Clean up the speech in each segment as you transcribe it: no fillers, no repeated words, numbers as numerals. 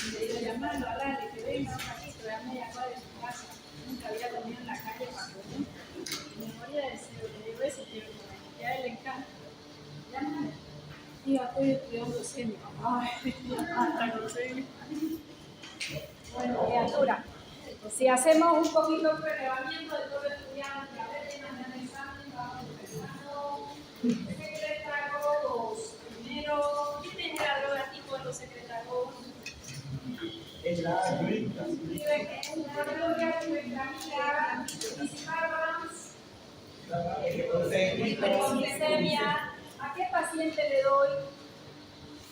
Le digo, llamando a Lali, que venga un ratito de a media cuadra de su casa. Nunca había comido en la calle para comer. Y me moría de deseo, le digo, ese quiero comer. Y a él le encanta. Llámame. Digo, estoy estudiando seno. Ay, hasta no sé. Bueno, criatura, si hacemos un poquito de relevamiento de todo el estudiante, a ver si mañana examen, vamos empezando. Secretarios, primero, ¿quién es el logotipo de los secretarios? Es la grita. Escribe que es una gloria, nuestra amiga, Disparvans, hipoglicemia. ¿A qué paciente le doy?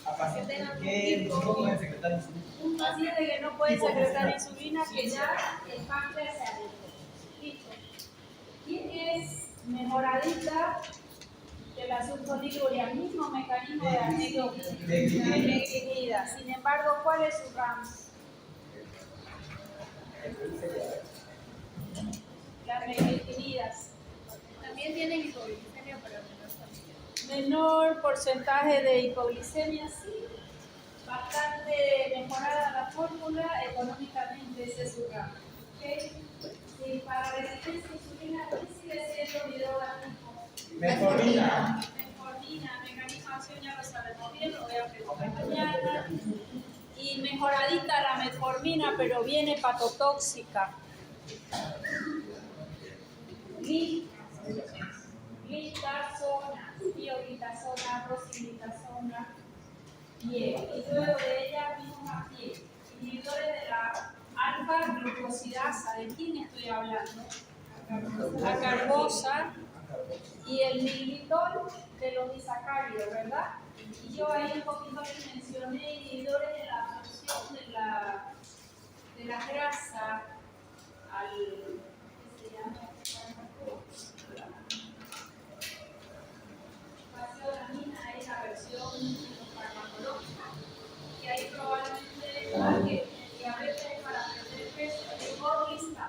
A pacientes que no pueden secretar insulina. Un paciente que no puede secretar insulina, que ya el páncreas se adentro. Listo. ¿Quién es mejoradita de la sulfoniluria? Mismo mecanismo de negligida. Sin embargo, ¿cuál es su RAM? Las negliginidas. También tienen hipoglicemia, pero menor cantidad. Menor porcentaje de hipoglicemia, sí. Bastante mejorada la fórmula, económicamente ese es su RAM. ¿Okay? Sí, para resistencia a insulina, ¿qué sigue siendo mi droga tipo? Metformina. Metformina, mecanismo de acción ya lo sabemos bien, lo voy a preguntar mañana. Y mejoradita la metformina, pero viene hepatotóxica. Glitazona, bioglitazona, rosiglitazona. Bien, y luego de ella vimos aquí, inhibidores de la alfa-glucosidasa. ¿De quién estoy hablando? La carbosa y el militol de los disacáridos, ¿verdad? Y yo ahí un poquito les mencioné inhibidores de la absorción de la grasa al, ¿qué se llama? Vaciodamina es la versión farmacológica, y ahí probablemente igual que diabetes es para perder peso, es orlista,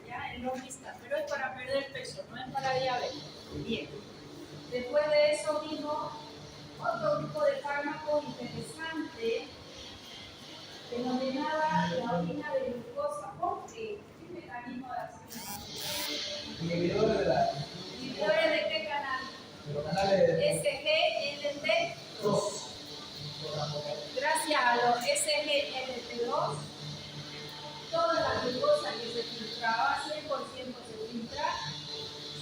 ya, el orlista, pero es para perder peso, no es para diabetes. Bien. Después de eso vino otro grupo de fármacos interesante denominada la orina de glucosa. ¿Por qué? ¿Qué mecanismo de acción? Inhibidores de la. ¿Inhibidores de qué canal? De los canales de. SGLT2. Gracias a los SGLT2, toda la glucosa que se filtraba, 100% se filtra,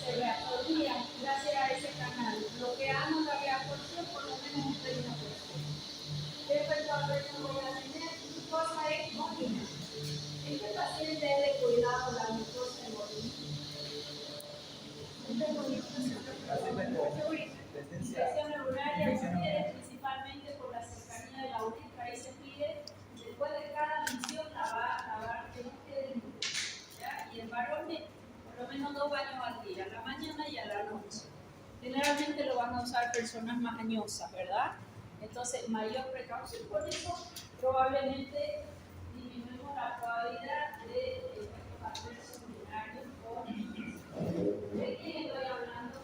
se reabsorbía gracias a ese canal. Bloqueamos la reabsorción por lo menos un 30%. Después, cuando yo voy a tener glucosa es orina. ¿En qué paciente es de cuidado la glucosa en orina? Infección urinaria se pide principalmente por la cercanía de la uretra, y se pide después de cada misión lavar que no quede limpio. Y en varones, por lo menos 2 baños al día, a la mañana y a la noche. Generalmente lo van a usar personas más añosas, ¿verdad? Entonces, mayor precaución, por eso probablemente disminuimos la probabilidad de efectos adversos urinarios con. ¿De quién estoy hablando?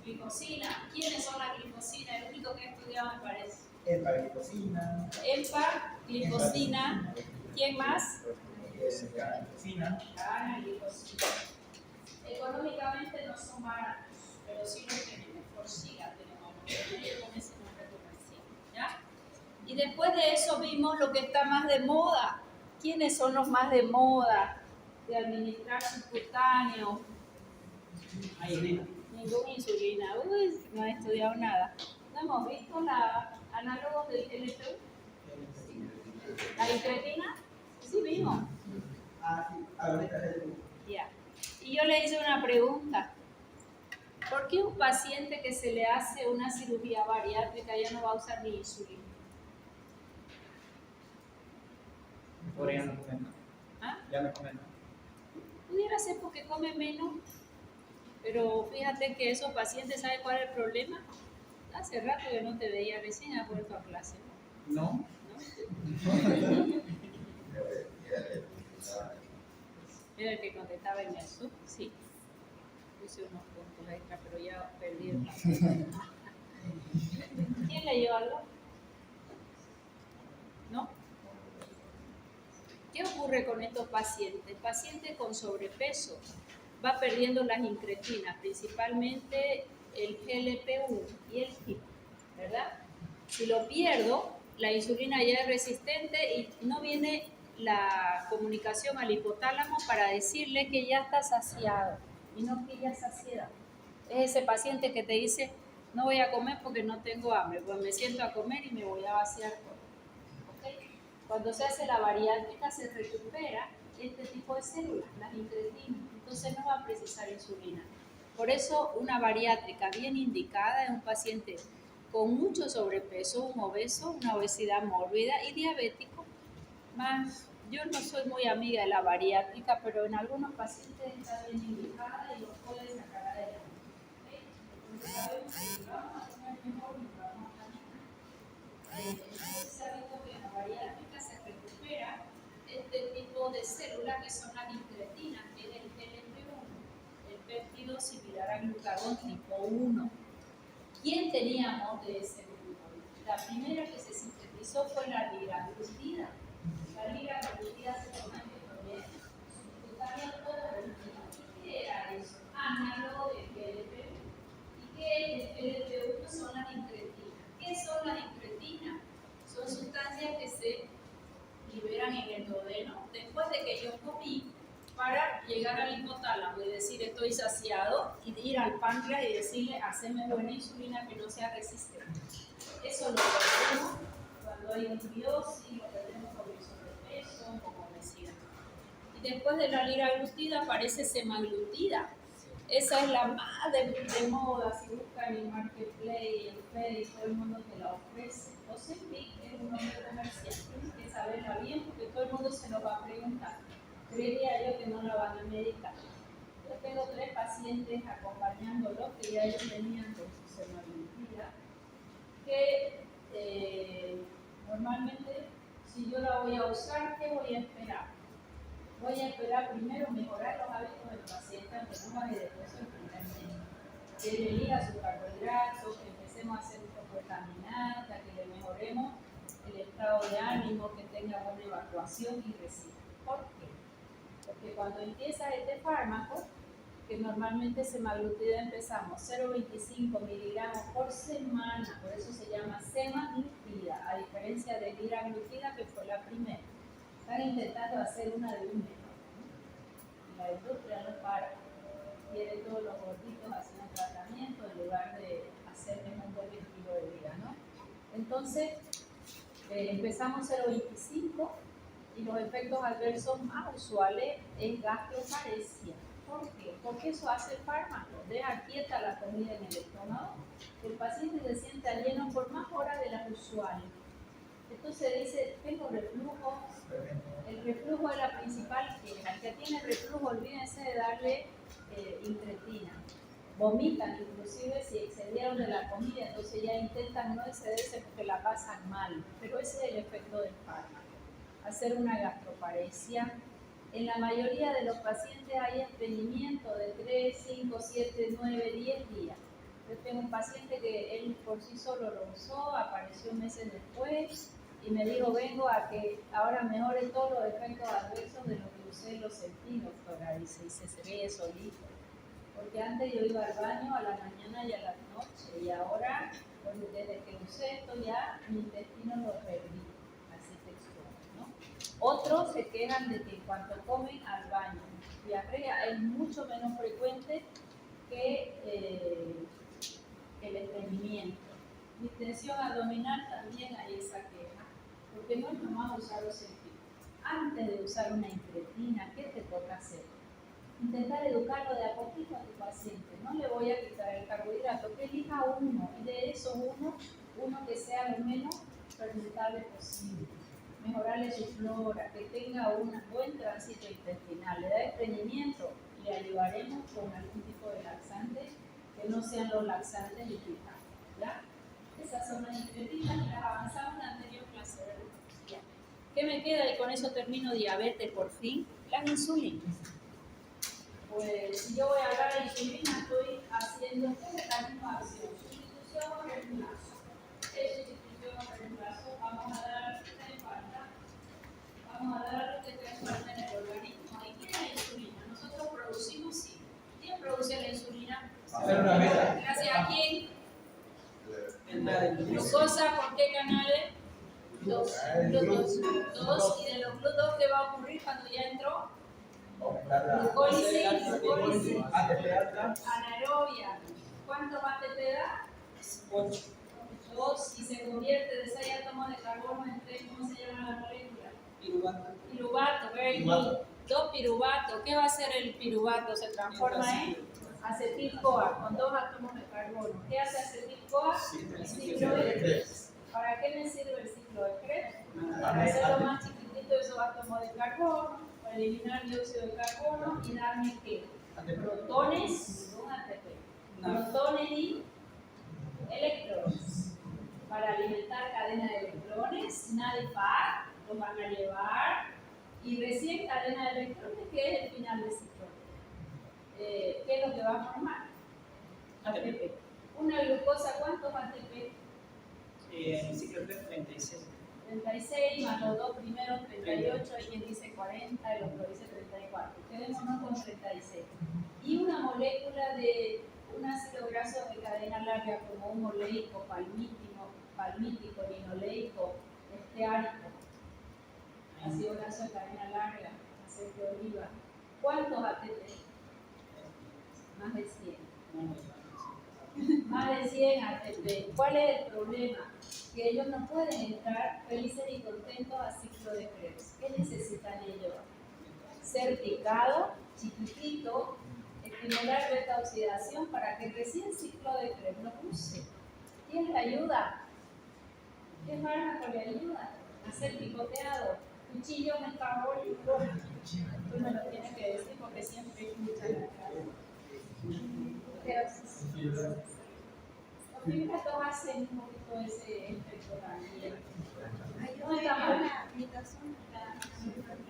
Glicosina. ¿Quiénes son las glicosinas? El único que he estudiado me parece. Empaglifosina. Empaglifosina. ¿Quién más? Glicosina. Glicosina. Económicamente no son baratos, pero sí los tenemos. Forciga tenemos. Con ese nombre comercial. ¿Ya? Y después de eso vimos lo que está más de moda. ¿Quiénes son los más de moda de administrar subcutáneo? Ningún insulina. Uy, no he estudiado nada. No hemos visto los análogos del LTU. ¿La incretina? Sí, vimos. Ya. Y yo le hice una pregunta. ¿Por qué un paciente que se le hace una cirugía bariátrica ya no va a usar ni insulina? Por ya no comen. ¿Ah? Ya no comen. Pudiera ser porque come menos, pero fíjate que esos pacientes, ¿saben cuál es el problema? Hace rato que no te veía, recién has vuelto a clase, ¿no? ¿No? Era el que contestaba en el sub, sí. Puse unos puntos extra, pero ya perdí el tiempo. ¿Quién ¿Quién leyó algo? ¿No? ¿Qué ocurre con estos pacientes? Pacientes con sobrepeso va perdiendo las incretinas, principalmente el GLP-1 y el HIP, ¿verdad? Si lo pierdo, la insulina ya es resistente y no viene la comunicación al hipotálamo para decirle que ya está saciado y no que ya saciedad. Es ese paciente que te dice, no voy a comer porque no tengo hambre, pues me siento a comer y me voy a vaciar todo. ¿Okay? Cuando se hace la bariátrica se recupera este tipo de células, las incretinas, entonces no va a precisar insulina. Por eso una bariátrica bien indicada es un paciente con mucho sobrepeso, un obeso, una obesidad mórbida y diabético. Más, yo no soy muy amiga de la bariátrica, pero en algunos pacientes está bien indicada y los puede sacar adelante. ¿Okay? Entonces sabemos que si vamos a comer mejor, nos vamos a caminar. Entonces se ha visto que en la bariátrica se recupera este tipo de células que son las incretinas, que es el GLP-1, el péptido similar a glucagón tipo 1. ¿Quién teníamos de ese grupo? La primera que se sintetizó fue la liraglutida. La liraglutida se toma en el subcutáneo todo. ¿Y qué era eso? Análogo del GLP-1. ¿Y qué es el GLP-1? Son las incretinas. ¿Qué son las incretinas? Son sustancias que se liberan en el duodeno después de que yo comí para llegar al hipotálamo y decir estoy saciado y ir al páncreas y decirle haceme buena insulina que no sea resistente. Eso lo perdemos cuando hay disbiosis, lo perdemos con el sobrepeso o obesidad. Y después de la liraglutida aparece semaglutida. Esa es la más de moda, si buscan en Marketplace, en Facebook, todo el mundo te la ofrece. Ozempic es un nombre comercial, tienes que saberla bien porque todo el mundo se lo va a preguntar. Creería yo que no la van a medicar. Yo tengo 3 pacientes acompañándolos que ya ellos venían con su semaglutida, que normalmente si yo la voy a usar, ¿qué voy a esperar? Voy a esperar primero mejorar los hábitos del paciente, aunque no baje de peso el primer mes. Que le elija sus carbohidratos, que empecemos a hacer un poco de caminata, que le mejoremos el estado de ánimo, que tenga buena evacuación y resista. ¿Por qué? Porque cuando empieza este fármaco, que normalmente semaglutida empezamos 0,25 miligramos por semana, por eso se llama semaglutida, a diferencia de liraglutida que fue la primera. Están intentando hacer una de un metro. Y la industria no para. Quiere todos los gorditos haciendo tratamiento en lugar de hacerles un buen estilo de vida, ¿no? Entonces, empezamos 0,25 y los efectos adversos más usuales es gastroparesia. ¿Por qué? Porque eso hace el fármaco, deja quieta la comida en el estómago, el paciente se sienta lleno por más horas de las usuales. Entonces dice, tengo reflujo. El reflujo es la principal queja. El que tiene reflujo, olvídense de darle incretina. Vomitan inclusive si excedieron de la comida, entonces ya intentan no excederse porque la pasan mal. Pero ese es el efecto del fármaco. Hacer una gastroparesia. En la mayoría de los pacientes hay estreñimiento de 3, 5, 7, 9, 10 días. Yo tengo un paciente que él por sí solo lo usó, apareció meses después y me dijo, vengo a que ahora mejore todos los efectos adversos de lo que usé, lo sentí, doctora, dice, y se ve solito. Porque antes yo iba al baño a la mañana y a la noche, y ahora, pues, desde que usé esto ya, mi intestino lo perdí, así textual, ¿no? Otros se quejan de que cuando comen al baño, diarrea es mucho menos frecuente que el estreñimiento. Distensión abdominal también hay esa queja, porque no es nomás usar los sentidos. Antes de usar una incretina, ¿qué te toca hacer? Intentar educarlo de a poquito a tu paciente. No le voy a quitar el carbohidrato, que elija uno, y de esos uno que sea lo menos fermentable posible. Mejorarle su flora, que tenga un buen tránsito intestinal. Le da estreñimiento, le ayudaremos con algún tipo de laxante que no sean los laxantes liquidados, ¿ya? Esas son las incretinas y las avanzamos en la anterior clase, ¿verdad? ¿Qué me queda? Y con eso termino diabetes por fin. Las insulinas. Pues si yo voy a hablar de insulina, estoy haciendo este mecanismo de acción, sustitución o regulación. Glucosa, ¿por qué canales? Dos. Dos. ¿Y de los GLUT2 qué va a ocurrir cuando ya entró? Glucólisis. ATP alta. Anaerobia. ¿Cuántos ATP da? 8. 2. Y se convierte de 6 átomos de carbono en 3. ¿Cómo se llama la molécula? Piruvato. Piruvato, very good. 2 piruvato. ¿Qué va a hacer el piruvato? Se transforma en acetil-CoA con 2 átomos de carbono. ¿Qué hace acetil-CoA? Ciclo de Krebs. ¿Para qué me sirve el ciclo de Krebs? Para hacerlo más chiquitito esos átomos de carbono, para eliminar el dióxido de carbono y darme ¿qué? Protones, un ATP. Protones y electrones. Para alimentar cadena de electrones, NADPAR, los van a llevar. Y recién cadena de electrones, que es el final del ciclo. ¿Qué es lo que va a formar? ATP. Una glucosa, ¿cuántos ATP? En el ciclo 3, 36. 36 más los dos primeros 38, hay quien dice 40, el otro dice 34. Quedémonos con 36. Y una molécula de un ácido graso de cadena larga como un oleico, palmítico, linoleico, esteárico, ácido graso de cadena larga, aceite de oliva. ¿Cuántos ATP? Más de 100. Más de 100 ATP. ¿Cuál es el problema? Que ellos no pueden entrar felices y contentos a ciclo de Krebs. ¿Qué necesitan ellos? Ser picado, chiquitito, estimular beta oxidación para que recién ciclo de Krebs lo use. ¿Quién le ayuda? ¿Qué fármaco le ayuda? A ser picoteado. Cuchillo metabólico. Tú me lo tienes que decir porque siempre escuchas la cara. Los fibras hacen un poquito ese efecto también. No está mal.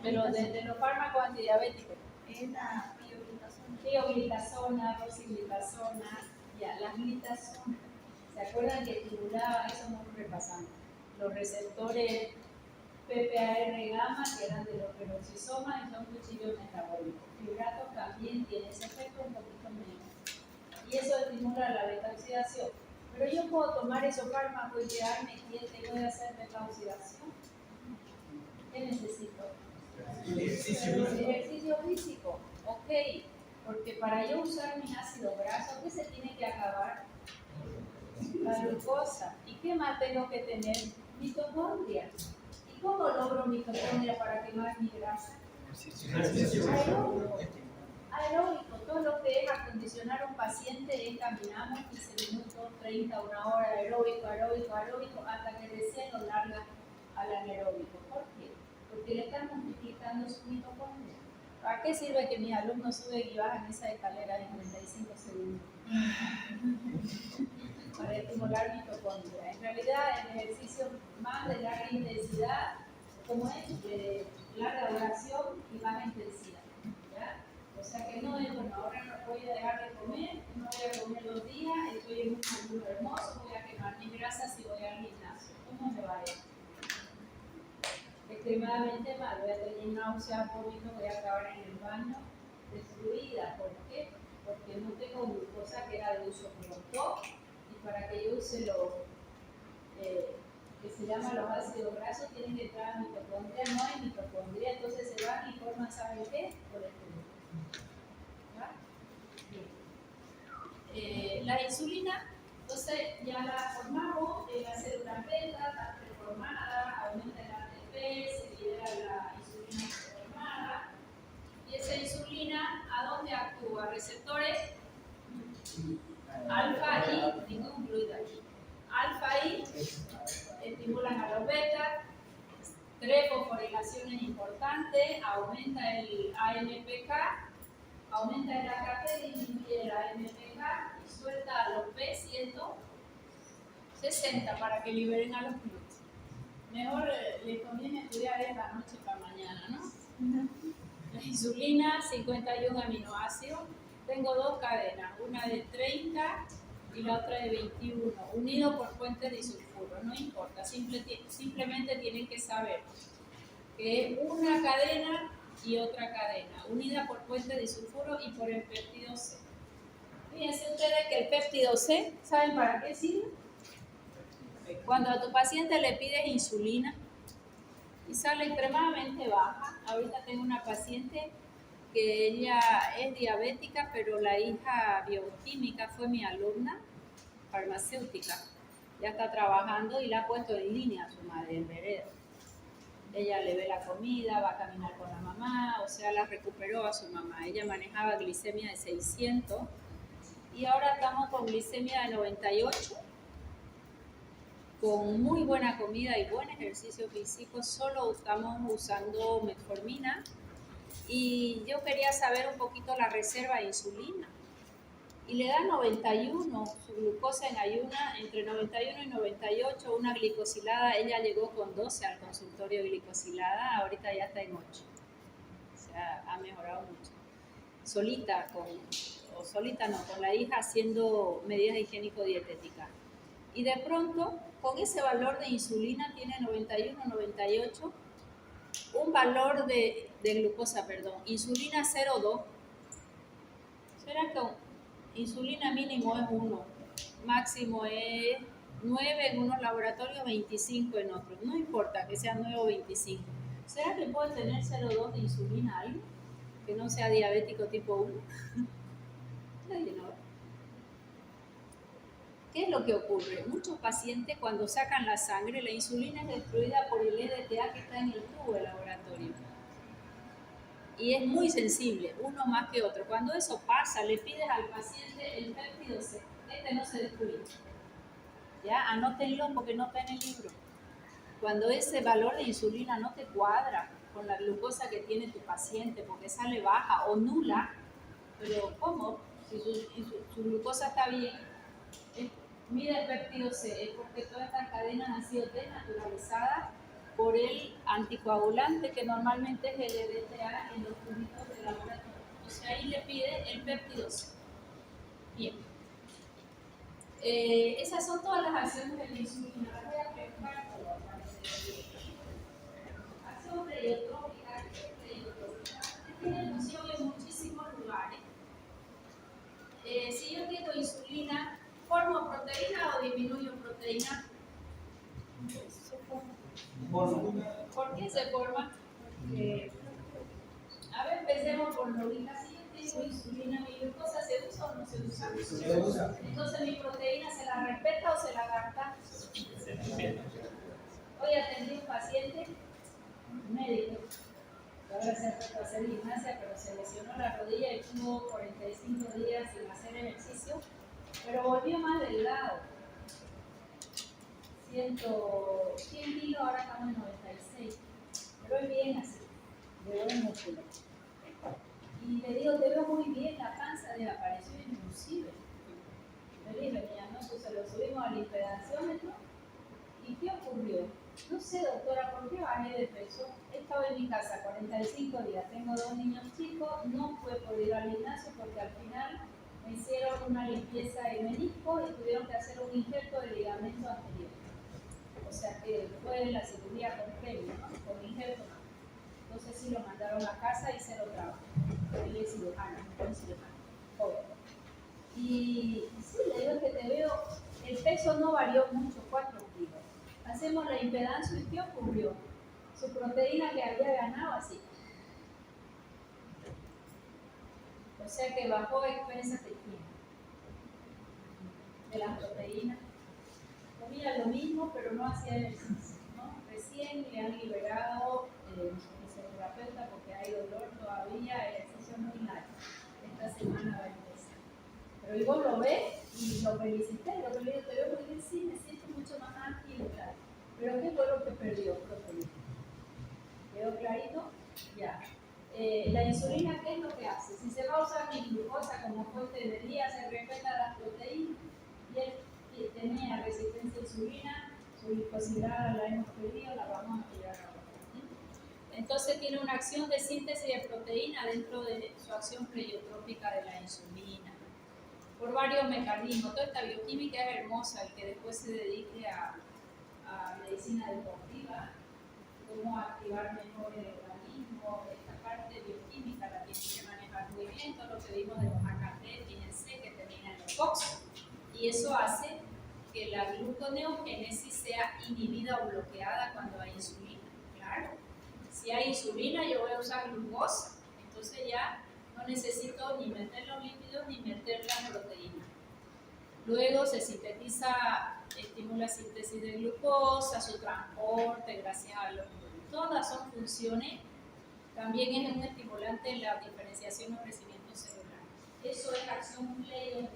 Pero desde los fármacos antidiabéticos. Es la bioglitazona. Bioglitazona, rosiglitazona, ya, las glitazonas. ¿Se acuerdan que estimulaba eso? No lo repasamos. Los receptores PPAR gamma, que eran de los peroxisomas, y son cuchillos metabólicos. Fibratos también tiene ese efecto un poquito menos. Y eso estimula la beta oxidación. Pero yo puedo tomar esos fármacos y quedarme quieta y voy a hacer beta oxidación. ¿Qué necesito? Ejercicio físico. Ok, porque para yo usar mi ácido graso, ¿qué se tiene que acabar? La glucosa. ¿Y qué más tengo que tener? Mitocondria. ¿Y cómo logro mitocondria para quemar mi grasa? Aeróbico. Todo lo que es acondicionar a un paciente es caminamos 15 minutos, 30, una hora, aeróbico, hasta que recién lo larga al anaeróbico. ¿Por qué? Porque le están multiplicando su mitocondria. ¿Para qué sirve que mis alumnos suben y bajan esa escalera en 35 segundos? Para estimular mitocondria. En realidad, el ejercicio más de larga intensidad, como es de larga duración y baja intensidad. ¿Ya? O sea que no es, bueno, ahora no voy a dejar de comer, no voy a comer 2 días, estoy en un futuro hermoso, voy a quemar mis grasas y voy al gimnasio. ¿Cómo me va a ir? Extremadamente mal, voy a tener náuseas, vómitos, voy a acabar en el baño destruida. ¿Por qué? Porque no tengo glucosa que era de uso pronto, y para que yo use lo que se llama los ácidos grasos, tienen que entrar a mitocondria, no hay mitocondria, entonces se van y forman, ¿saben qué? Colesterol. La insulina, entonces ya la formamos, la célula beta está preformada, aumenta el ATP, se libera la insulina preformada, y esa insulina, ¿a dónde actúa? Receptores alfa y, ningún fluido aquí, alfa y estimulan a los beta, 3 fosforilaciones importantes, aumenta el AMPK, aumenta el AKT, disminuye el AMPK y suelta a los P160 para que liberen a los glúteos. Mejor les conviene estudiar esta noche para mañana, ¿no? La insulina, 51 aminoácidos. Tengo 2 cadenas, una de 30 y la otra de 21, unidos por puentes disulfuro. No importa, simplemente tienen que saber que es una cadena y otra cadena, unida por puente disulfuro y por el péptido C. Fíjense ustedes que el péptido C, ¿saben para qué sirve? Cuando a tu paciente le pides insulina y sale extremadamente baja, ahorita tengo una paciente que ella es diabética, pero la hija bioquímica fue mi alumna farmacéutica. Ya está trabajando y la ha puesto en línea a su madre en vereda. Ella le ve la comida, va a caminar con la mamá, o sea, la recuperó a su mamá. Ella manejaba glicemia de 600 y ahora estamos con glicemia de 98, con muy buena comida y buen ejercicio físico. Solo estamos usando metformina y yo quería saber un poquito la reserva de insulina. Y le da 91, su glucosa en ayuna, entre 91 y 98, una glicosilada. Ella llegó con 12 al consultorio de glicosilada, ahorita ya está en 8. O sea, ha mejorado mucho. Solita, con la hija haciendo medidas higiénico-dietéticas. Y de pronto, con ese valor de insulina, tiene 91, 98, un valor de glucosa, insulina 0,2. ¿Será que insulina mínimo es 1, máximo es 9 en unos laboratorios, 25 en otros? No importa que sea 9 o 25. ¿Será que puede tener 0,2 de insulina alguien que no sea diabético tipo 1? Nadie no. ¿Qué es lo que ocurre? Muchos pacientes, cuando sacan la sangre, la insulina es destruida por el EDTA que está en el tubo del laboratorio. Y es muy sensible, uno más que otro. Cuando eso pasa, le pides al paciente el péptido C. Este no se destruye. ¿Ya? Anótenlo porque no está en el libro. Cuando ese valor de insulina no te cuadra con la glucosa que tiene tu paciente, porque sale baja o nula, pero ¿cómo? Si su glucosa está bien, mide el péptido C, es porque todas estas cadenas han sido desnaturalizadas por el anticoagulante que normalmente es el EDTA en los tubitos de laboratorio. Entonces ahí le pide el péptido C. Bien. Esas son todas las acciones de la insulina. Las voy a preguntar todas para que se vean. Acción pleiotrópica, tiene función en muchísimos lugares. Si yo quito insulina, ¿formo proteína o disminuyo proteína? ¿Por qué se forma? A ver, empecemos por lógica. Si yo tengo insulina, ¿mi glucosa se usa o no se usa? Se usa. Entonces, ¿mi proteína se la respeta o se la gasta? Hoy atendí un paciente, un médico, que ahora se ha puesto a hacer gimnasia, pero se lesionó la rodilla y estuvo 45 días sin hacer ejercicio, pero volvió más delgado. 100 kilos, ahora estamos en 96, pero es bien así, de buen músculo. Y le digo, te veo muy bien, la panza desapareció inclusive. Le dije, mira, no, pues se lo subimos al impedanciómetro. ¿Y qué ocurrió? No sé, doctora, ¿por qué bajé de peso? He estado en mi casa 45 días, tengo 2 niños chicos, no fue por ir al gimnasio porque al final me hicieron una limpieza de menisco y tuvieron que hacer un injerto de ligamento anterior. O sea que fue la cirugía con premio, ¿no? Con injerto. Entonces sí lo mandaron a casa y se lo trabajo. Él es cirujano, un cirujano, joven. Y sí, le digo que te veo, el peso no varió mucho, 4 kilos. Hacemos la impedancia y ¿qué ocurrió? Su proteína que había ganado así. O sea que bajó a expensas de quién? De las proteínas. Comía lo mismo, pero no hacía ejercicio, ¿no? Recién le han liberado fisioterapeuta porque hay dolor todavía, ejercicio muy largo. Esta semana va a empezar. Pero yo lo ve y lo felicité, lo felicité, te veo muy bien, sí, me siento mucho más ágil, claro. Pero ¿qué fue lo que perdió? Proteína. ¿Quedó clarito? Ya. La insulina, ¿qué es lo que hace? Si se va a usar mi glucosa como fuente de energía, se respeta las proteínas y él tenía resistencia a insulina, su glicosilada la hemos perdido, la vamos a tirar ahora. Entonces tiene una acción de síntesis de proteína dentro de su acción pleiotrópica de la insulina, por varios mecanismos. Toda esta bioquímica es hermosa, el que después se dedique a medicina deportiva, cómo activar mejor el organismo, esta parte bioquímica la tiene que manejar muy bien, todo lo que vimos de los AKT, fíjense que termina en los COX, y eso hace que la gluconeogénesis sea inhibida o bloqueada cuando hay insulina. Claro, si hay insulina yo voy a usar glucosa, entonces ya no necesito ni meter los lípidos ni meter la proteína. Luego se sintetiza, estimula la síntesis de glucosa, su transporte gracias a los... Todas son funciones. También es un estimulante en la diferenciación o crecimiento celular. Eso es acción pleiotrópica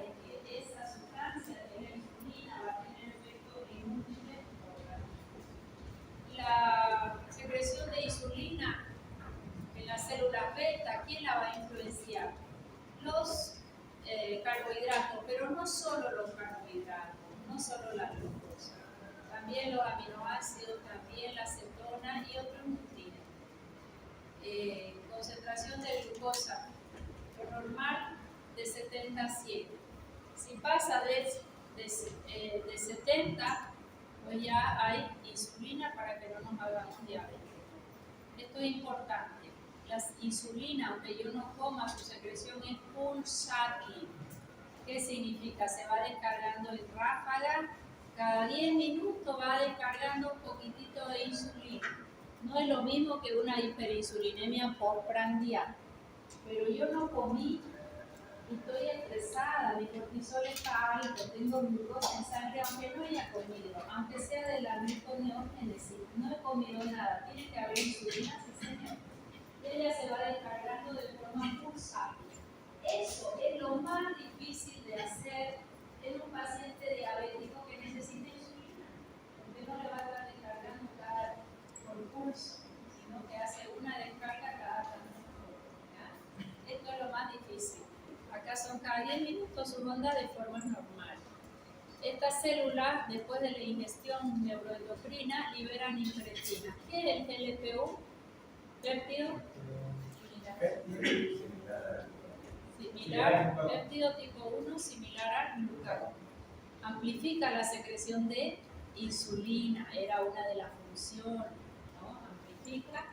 de que esa sustancia de la insulina va a tener efecto en múltiples órganos. La secreción de insulina en las células beta, ¿quién la va a influenciar? Los carbohidratos, pero no solo los carbohidratos, no solo la glucosa, también los aminoácidos, también la cetona y otros nutrientes. Concentración de glucosa, lo normal de 70 a 100. Si pasa de 70, pues ya hay insulina para que no nos hagamos diabetes. Esto es importante. La insulina, aunque yo no coma, su secreción es pulsátil. ¿Qué significa? Se va descargando en ráfaga. Cada 10 minutos va descargando un poquitito de insulina. No es lo mismo que una hiperinsulinemia postprandial. Pero yo no comí y estoy estresada, mi cortisol está alto, tengo glucosa en sangre, aunque no haya comido, aunque sea de la gluconeogénesis, no he comido nada, tiene que haber insulina, sí señor. Y ella se va descargando de forma pulsátil. Eso es lo más difícil de hacer en un paciente diabético que necesita insulina, porque no le va a estar descargando por pulso, sino que hace una descarga cada tanto. Esto es lo más difícil. Acá son cada 10 minutos su onda de forma normal. Estas células, después de la ingestión neuroendocrina, liberan incretina. ¿Qué es el GLP-1? Péptido similar, péptido tipo 1 similar al glucagón. Amplifica la secreción de insulina, era una de las funciones, ¿no? Amplifica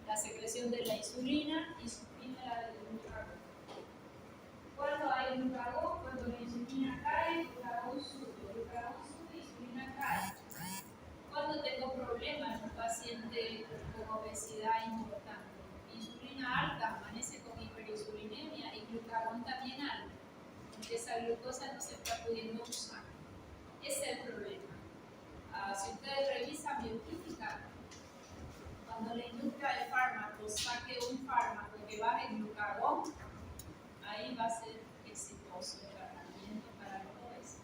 la secreción de la insulina y suprime la del glucagón. Cuando hay glucagón, cuando la insulina cae, el glucagón sube, insulina cae. Cuando tengo problemas en un paciente con obesidad importante, insulina alta, amanece con hiperinsulinemia y glucagón también alto, porque esa glucosa no se está pudiendo usar. Ese es el problema. Si ustedes revisan bioquímica, cuando la industria de fármacos saque un fármaco que baje glucagón, ahí va a ser exitoso el tratamiento para los obesos.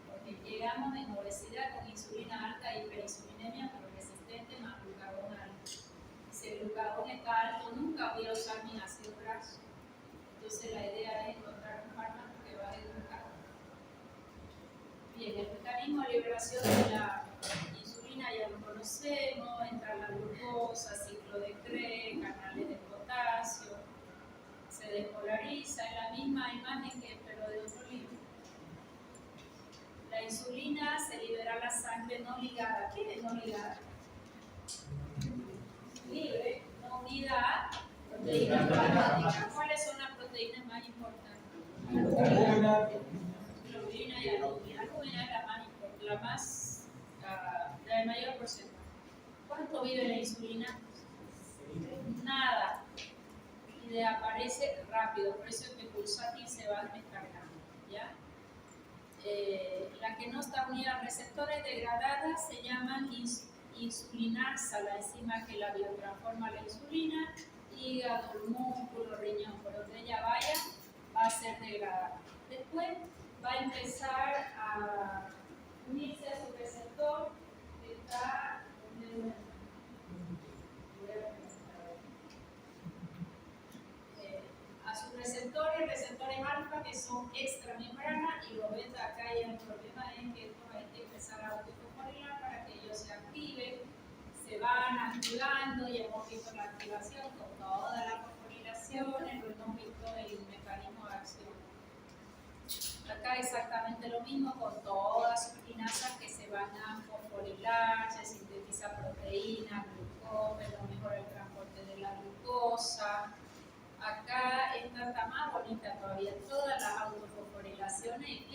Porque llegamos en obesidad con insulina alta, hiperinsulinemia, pero resistente más glucagón alto. Si el glucagón está alto, nunca voy a usar mi ácido graso. Entonces la idea es encontrar un fármaco que baje glucagón. Bien, el mecanismo de liberación de la insulina ya lo conocemos, entra la glucosa, ciclo de Krebs, canales de potasio, se despolariza, en la misma imagen que pero de otro libro. La insulina se libera a la sangre no ligada. ¿Qué es no ligada? Libre, no unida a proteínas aromáticas. ¿Cuáles son las proteínas más importantes? Globulina y albúmina. Albúmina es la de mayor porcentaje. ¿Cuánto vive la insulina? Nada. Y aparece rápido, por eso es que pulsátil se va descargando, ¿ya? La que no está unida a receptores degradadas se llaman insulinasa, la enzima que la biotransforma la insulina, hígado, músculo, riñón, por donde ella vaya, va a ser degradada. Después va a empezar a unirse a su receptor que está a sus receptores alfa que son extramembrana y los beta acá, y el problema es que esto hay que empezar a autofosforilar para que ellos se activen, se van activando y hemos visto la activación con toda la fosforilación, lo hemos visto el mecanismo de acción. Acá exactamente lo mismo con todas sus quinasas que se van a fosforilar, se sintetiza proteína, glucógeno, mejora el transporte de la glucosa. Acá esta está más bonita todavía, todas las autofosforilaciones.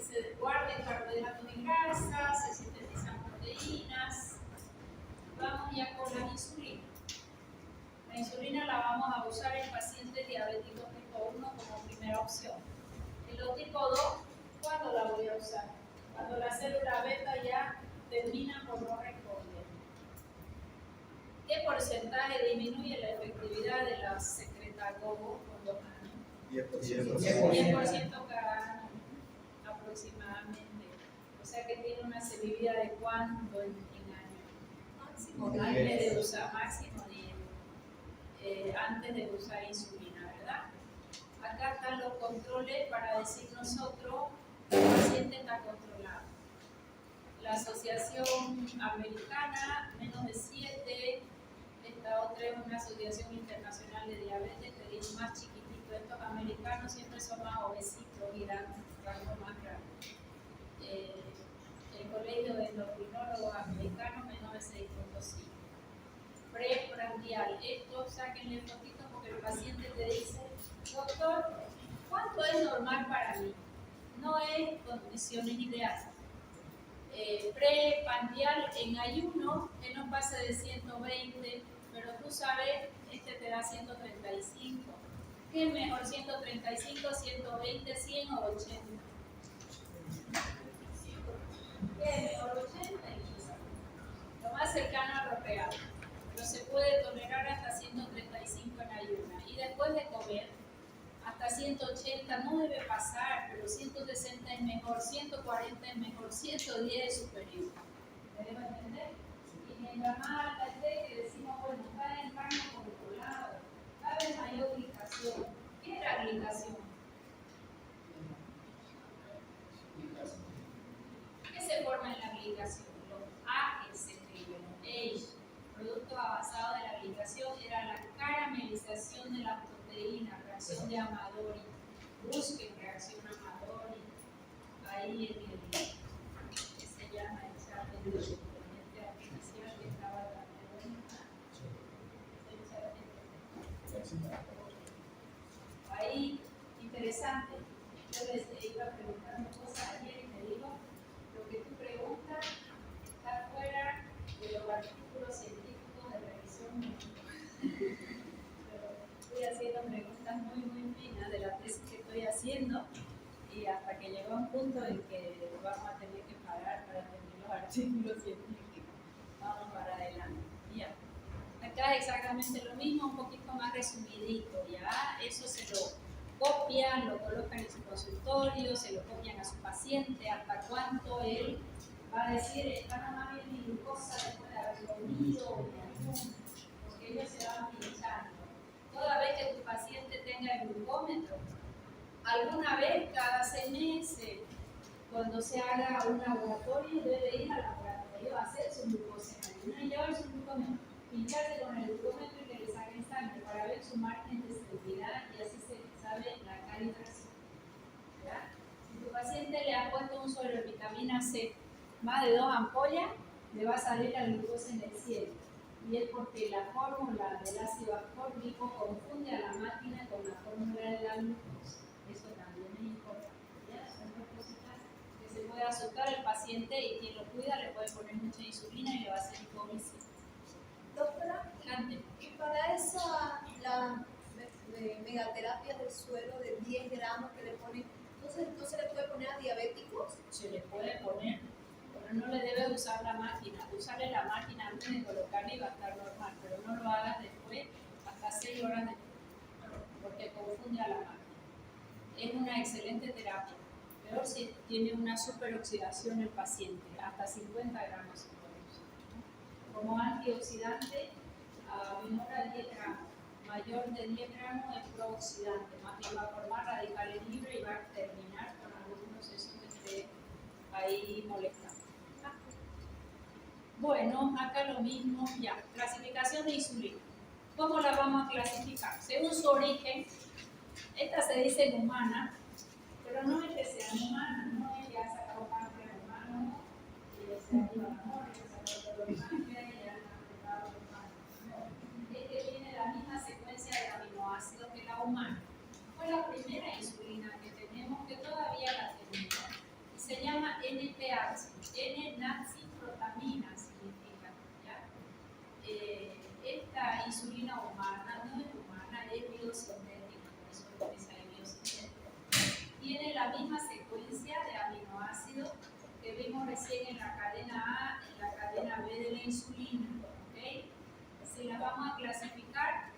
se guardan carbohidratos en grasa, se sintetizan proteínas. Vamos ya con la insulina. La insulina la vamos a usar en pacientes diabéticos tipo 1 como primera opción. En los tipo 2, ¿cuándo la voy a usar? Cuando la célula beta ya termina por no responder. ¿Qué porcentaje disminuye la efectividad de la secretagogo con 2 años? 10% cada año aproximadamente. O sea que tiene una selectividad de cuánto en años. Antes de usar máximo 10, antes de usar insulina, ¿verdad? Acá están los controles para decir nosotros que el paciente está controlado. La asociación americana, menos de 7. Esta otra es una asociación internacional de diabetes, que es más chiquitito. Estos americanos siempre son más obesitos y dan rango más grande. El colegio de endocrinólogos americanos, menos de 6.5. Preprandial. Esto sáquenle fotito porque el paciente te dice, doctor, ¿cuánto es normal para mí? No es condiciones ideales. Preprandial en ayuno, que no pasa de 120, pero tú sabes, este te da 135. ¿Qué es mejor, 135, 120, 100 o 80? ¿Qué es mejor, 80? Lo más cercano a lo real. Pero se puede tolerar hasta 135 en ayuna. Y después de comer, hasta 180 no debe pasar, pero 160 es mejor, 140 es mejor, 110 es superior. ¿Me debo entender? Y mientras más alta esté, que decimos, bueno, está en rango controlado, cada vez mayor glicación. ¿Qué es la glicación? ¿Qué se forma en la glicación? Los A que se escriben, H. Producto avanzado de la glicación era la caramelización de la proteína, reacción de Amadori. Busquen reacción Amadori ahí en el que se llama el chat de la inteligencia artificial que estaba también ahí, interesante. Yo les iba preguntando cosas ayer y me digo, lo que tú preguntas está fuera de los artículos científicos de revisión. Pero estoy haciendo preguntas muy finas de la tesis que estoy haciendo y hasta que llegó un punto en que vamos a tener que parar para entender los artículos científicos. Vamos para adelante. Ya. Acá exactamente lo mismo, un poquito más resumidito. Ya, eso se lo copian, lo colocan en su consultorio, se lo copian a su paciente, hasta cuánto él va a decir, está nomás bien mi glucosa después de haber comido, porque ellos se van pinchando. Toda vez que tu paciente tenga el glucómetro, alguna vez cada 6 meses, cuando se haga un laboratorio, debe ir al laboratorio a hacer su glucosa en ayuno y llevar su glucómetro, pincharse con el glucómetro y que le saquen sangre para ver su margen de seguridad y así se sabe la calibración. ¿Ya? Si tu paciente le ha puesto un suero de vitamina C, más de 2 ampollas, le va a salir la glucosa en el cielo. Y es porque la fórmula del ácido ascórbico confunde a la máquina con la fórmula de la glucosa. Eso también es importante. ¿Ya? Son dos cositas que se puede asustar el paciente y quien lo cuida le puede poner mucha insulina y le va a hacer hipoglicemia. Doctora, Adelante. y para esa, la megaterapia del suelo de 10 gramos que le ponen, entonces no se le puede poner a diabéticos. Se le puede poner, pero no le debe usar la máquina. Usarle la máquina antes de colocarle y va a estar normal, pero no lo hagas después, hasta 6 horas después, porque confunde a la máquina. Es una excelente terapia, peor si tiene una superoxidación el paciente, hasta 50 gramos se puede usar. Como antioxidante, menor a 10 gramos. Mayor de 10 gramos es prooxidante, más bien va a formar radicales libres y va a terminar con algún proceso que esté ahí molestando. Bueno, acá lo mismo, ya, clasificación de insulina. ¿Cómo la vamos a clasificar? Según su origen, esta se dice humana, pero no es que sea humana, no es que ha sacado páncreas humano, y se ha ido a la muerte, se ha sacado los páncreas y han apretado los páncreas. No, es que tiene la misma secuencia de aminoácidos que la humana. Fue la primera insulina que tenemos, que todavía la tenemos. se llama NPH, N-natriprotamina significa, ¿ya? Esta insulina humana no es humana, es biosintética, por eso es que es biosintética. Tiene la misma secuencia de aminoácidos que vimos recién en la cadena A y la cadena B de la insulina, ¿ok? Si la vamos a clasificar,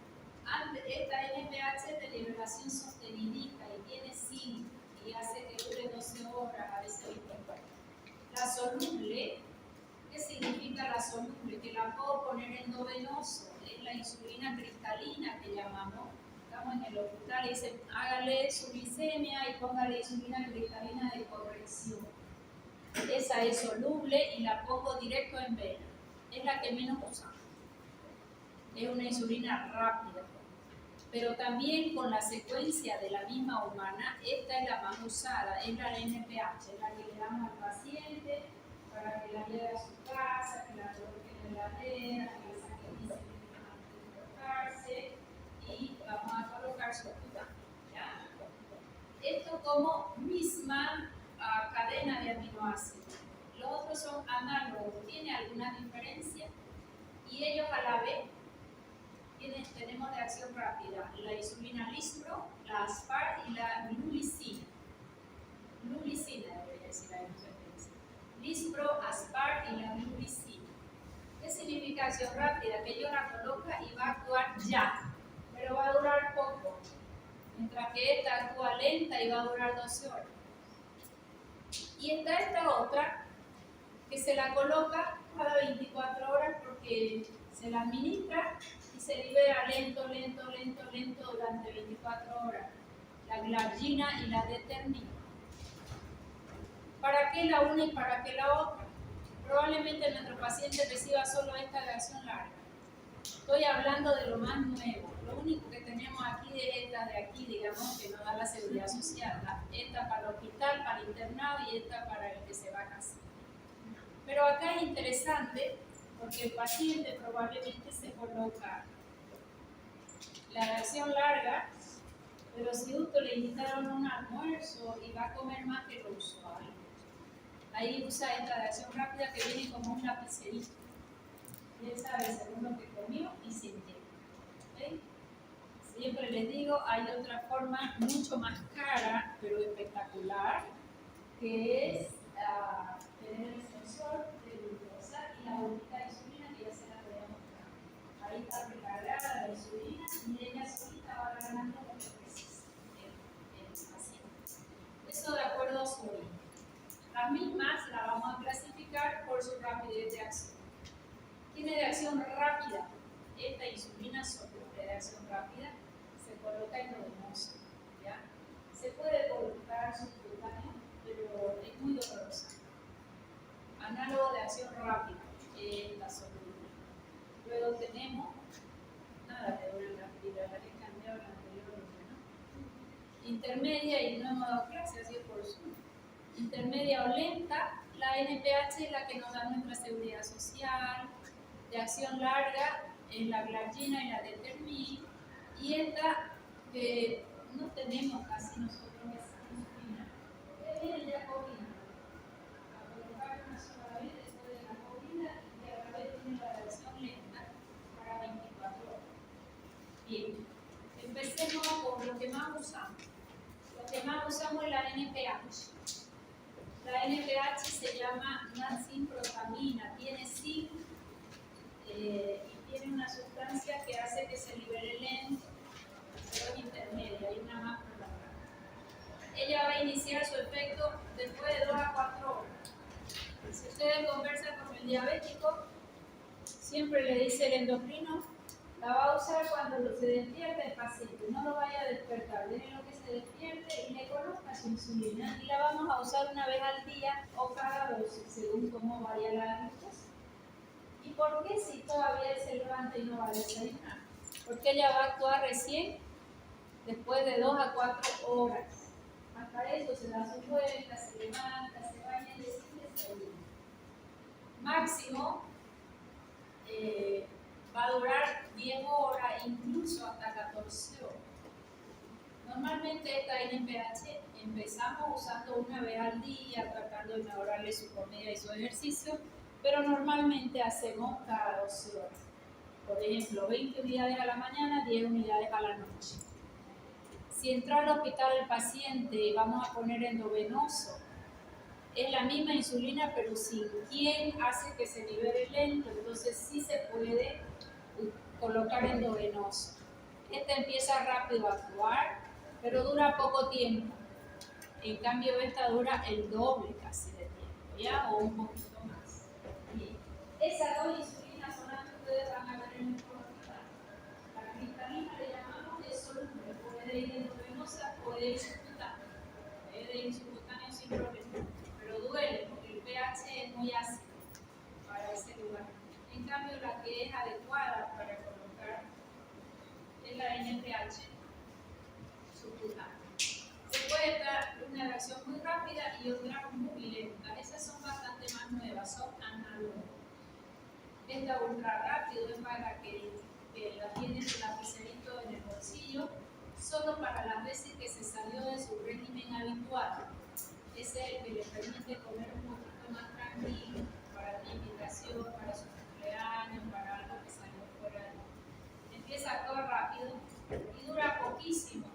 esta NPH es de liberación sostenidita y tiene zinc y hace que dure 12 horas, a veces 24. La soluble, ¿qué significa la soluble? Que la puedo poner endovenoso, es la insulina cristalina que llamamos. Estamos en el hospital y dicen, hágale su glicemia y póngale insulina cristalina de corrección. Esa es soluble y la pongo directo en vena. Es la que menos usamos. Es una insulina rápida. Pero también con la secuencia de la misma humana, esta es la más usada, es la NPH, es la que le damos al paciente para que la lleve a su casa, que la coloque en la heladera, que le saque 15 minutos antes de colocarse y vamos a colocar su hospital. Esto como misma cadena de aminoácidos. Los otros son análogos, tiene alguna diferencia y ellos a la vez tenemos de acción rápida la insulina Lispro, la Aspart y la Lulicina. Lulicina debería decir la diferencia. Lispro, Aspart y la Lulicina. ¿Qué significa acción rápida? Que ellos la colocan y va a actuar ya, pero va a durar poco. Mientras que esta actúa lenta y va a durar 12 horas. Y está esta otra que se la coloca cada 24 horas porque se la administra y se libera lento durante 24 horas. La glargina y la determina. ¿Para qué la una y para qué la otra? Probablemente nuestro paciente reciba solo esta de acción larga. Estoy hablando de lo más nuevo. Lo único que tenemos aquí es esta de aquí, digamos, que nos da la seguridad social. Esta para el hospital, para el internado y esta para el que se va a casa. Pero acá es interesante porque el paciente probablemente se coloca la de acción larga, pero si justo le invitaron a un almuerzo y va a comer más que lo usual, ahí usa esta de acción rápida que viene como un lapicerito. Y él sabe según lo que comió y sintió. ¿Okay? Siempre les digo, hay otra forma mucho más cara, pero espectacular, que es tener el sensor de glucosa y la bolita de insulina que ya se la voy a mostrar. Ahí está recargada la insulina y ella solita va ganando lo que precisa el paciente. Eso de acuerdo a su origen. Las mismas las vamos a clasificar por su rapidez de acción. Tiene de acción rápida. Esta insulina soluble de acción rápida se coloca endovenosa. ¿Ya? Se puede colocar subcutáneo, pero es muy dolorosa. Análogo de acción rápida, la soluble. Luego tenemos, nada de doble la fibra, la que cambiaba la anterior, ¿no? Intermedia, y no hemos dado clase, así por Zoom. Intermedia o lenta, la NPH es la que nos da nuestra seguridad social. De acción larga es la glargina y la determin, y esta que no tenemos casi nosotros esa insulina, que es la jacobina. A colocar una sola vez después de la jacobina y a la vez tiene la acción lenta para 24 horas. Bien, empecemos por lo que más usamos. Lo que más usamos es la NPH. La NPH se llama natriprotamina, tiene zinc y tiene una sustancia que hace que se libere lento, pero es intermedia, hay una más prolongada. Ella va a iniciar su efecto después de 2 a 4 horas. Si ustedes conversan con el diabético, siempre le dice el endocrino, la va a usar cuando se despierta el paciente, no lo vaya a despertar, déjenlo que se despierte y le conozca su insulina, y la vamos a usar una vez al día o cada 12, según cómo vaya la glucosa. ¿Y por qué si todavía él se levanta y no va a desayunar? Porque ella va a actuar recién después de 2 a 4 horas. Hasta eso se da su vuelta, se levanta, se baña y desayuna. Máximo va a durar 10 horas, incluso hasta 14 horas. Normalmente esta NPH Empezamos usando una vez al día, tratando de mejorarle su comida y su ejercicio, pero normalmente hacemos cada 12 horas. Por ejemplo, 20 unidades a la mañana, 10 unidades a la noche. Si entra al hospital el paciente y vamos a poner endovenoso, es la misma insulina, pero sin quien hace que se libere lento, entonces sí se puede colocar endovenoso. Esta empieza rápido a actuar, pero dura poco tiempo. En cambio, esta dura el doble casi de tiempo, ¿ya? O un poquito más. Bien. Esas dos insulinas son las que ustedes van a ver en el hospital. La cristalina le llamamos es soluble, puede ir endovenosa, puede ir subcutánea. Puede ir subcutáneo sin problema, pero duele porque el pH es muy ácido para ese lugar. En cambio, la que es adecuada para colocar es la NPH subcutánea. Se puede dar una reacción muy rápida y otra muy lenta. Esas son bastante más nuevas, son análogas. Esta ultra rápido es para que la tiene su lapicerito en el bolsillo, solo para las veces que se salió de su régimen habitual. Ese es el que le permite comer un poquito más tranquilo, para la invitación, para su cumpleaños, para algo que salió fuera de. Empieza a actuar rápido y dura poquísimo.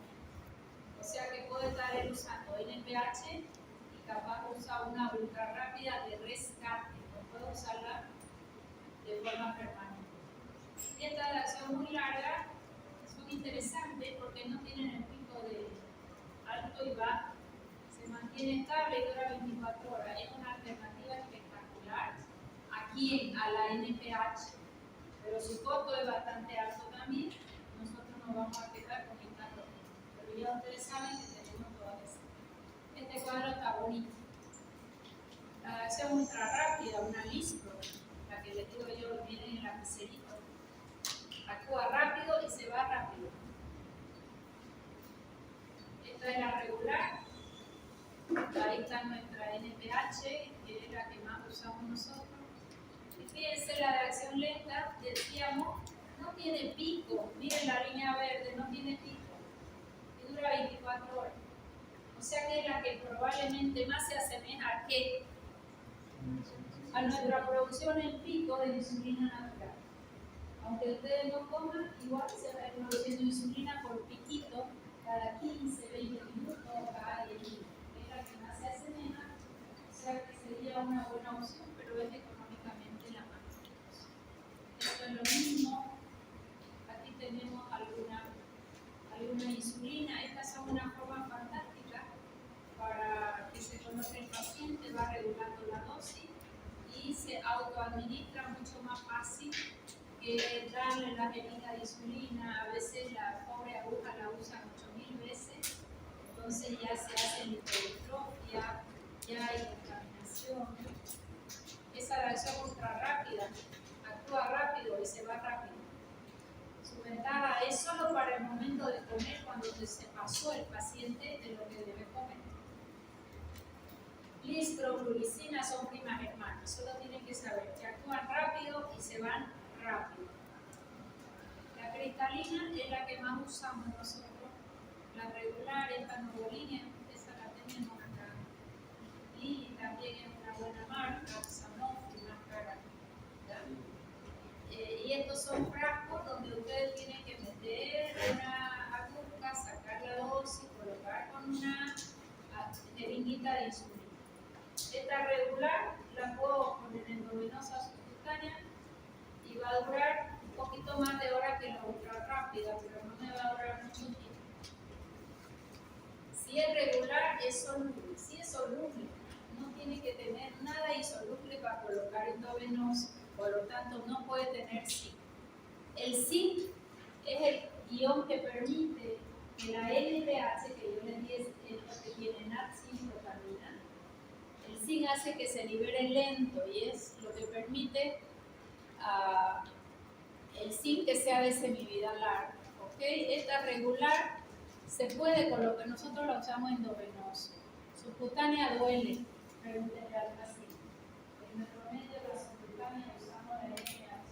O sea que puede estar él usando NPH y capaz usa una ultra rápida de rescate, no puede usarla de forma permanente. Y esta de acción muy larga son interesantes porque no tienen el pico de alto y bajo, se mantiene estable y dura 24 horas. Es una alternativa espectacular a quién, a la NPH, pero su costo es bastante alto también. Nosotros nos vamos a quedar con esta proteína, pero ya ustedes saben que tenemos todas esas. Este cuadro está bonito. La acción ultra rápida, una lispro, la que les digo yo, viene en el lapicerito. Actúa rápido y se va rápido. Esta es la regular. Ahí está nuestra NPH, que es la que más usamos nosotros. Y fíjense, la de acción lenta, decíamos, no tiene pico. Miren la línea verde, no tiene pico. Y dura 24 horas. O sea que es la que probablemente más se asemeja a qué? A nuestra producción en pico de insulina natural. Aunque ustedes no coman, igual se va produciendo insulina por piquito cada 15, 20 minutos, cada 10 minutos. Es la que más se asemeja, o sea que sería una buena opción, pero es económicamente la más costosa. Esto es lo mismo. Aquí tenemos alguna insulina. Estas son una forma fantástica para que se conozca el paciente, va regulando la dosis y se autoadministra mucho más fácil que darle la jeringa de insulina. A veces la pobre aguja la usan 8000 veces, entonces ya se hace hipertrofia, ya hay contaminación. Esa reacción ultra rápida actúa rápido y se va rápido. Su ventaja es solo para el momento de comer, cuando se pasó el paciente de lo que debe comer. Lispro, glucina son primas hermanas, solo tienen que saber que actúan rápido y se van rápido. La cristalina es la que más usamos nosotros, la regular, esta novolínea, esa la tenemos acá. Y también es una buena marca, Sanofi, más cara. Y estos son frascos donde ustedes tienen que meter una aguja, sacar la dosis, colocar con una jeringuita de insulina. Esta regular la puedo poner endovenosa subcutánea y va a durar un poquito más de hora que la ultra rápida, pero no me va a durar mucho tiempo. Si es regular, es soluble. Si es soluble, no tiene que tener nada insoluble para colocar endovenoso, por lo tanto no puede tener zinc. El zinc es el ion que permite que la NPH, que yo les di, es lo que tiene NAD-5-protamina. El zinc hace que se libere lento y es lo que permite el zinc que sea de semivida larga. ¿Okay? Esta regular se puede colocar, nosotros la usamos endovenoso. Subcutánea duele, pregúntenle al paciente. En nuestro medio de la subcutánea usamos la NPH,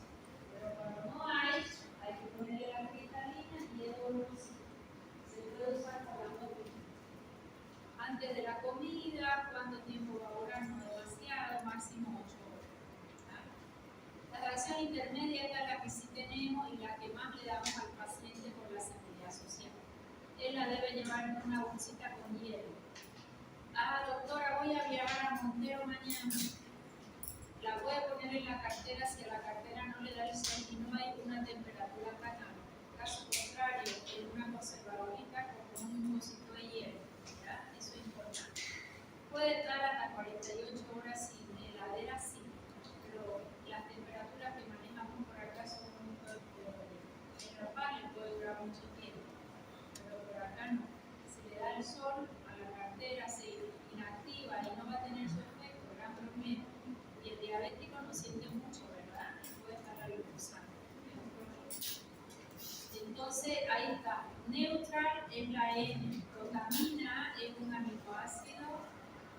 pero cuando no hay que ponerle la cristalina y es doloroso. Se puede usar con la doble. situación intermedia esta es la que sí tenemos y la que más le damos al paciente por la seguridad social. Él la debe llevar en una bolsita con hielo. Ah, doctora, voy a viajar a Montero mañana. La puede poner en la cartera si a la cartera no le da el sol y no hay una temperatura tan alta. Caso contrario, en una conservadorita con un mocito de hielo. ¿Ya? Eso es importante. Puede estar hasta 48 horas sin heladera, sí, pero las temperaturas que manejamos por acá son muy en normal, le puede durar mucho tiempo, pero por acá no. Si le da el sol a la cartera, se inactiva y no va a tener su efecto, gran promedio. Y el diabético no siente mucho, ¿verdad? Puede estar almorzando. Entonces, ahí está. Neutral es la N. Protamina es un aminoácido.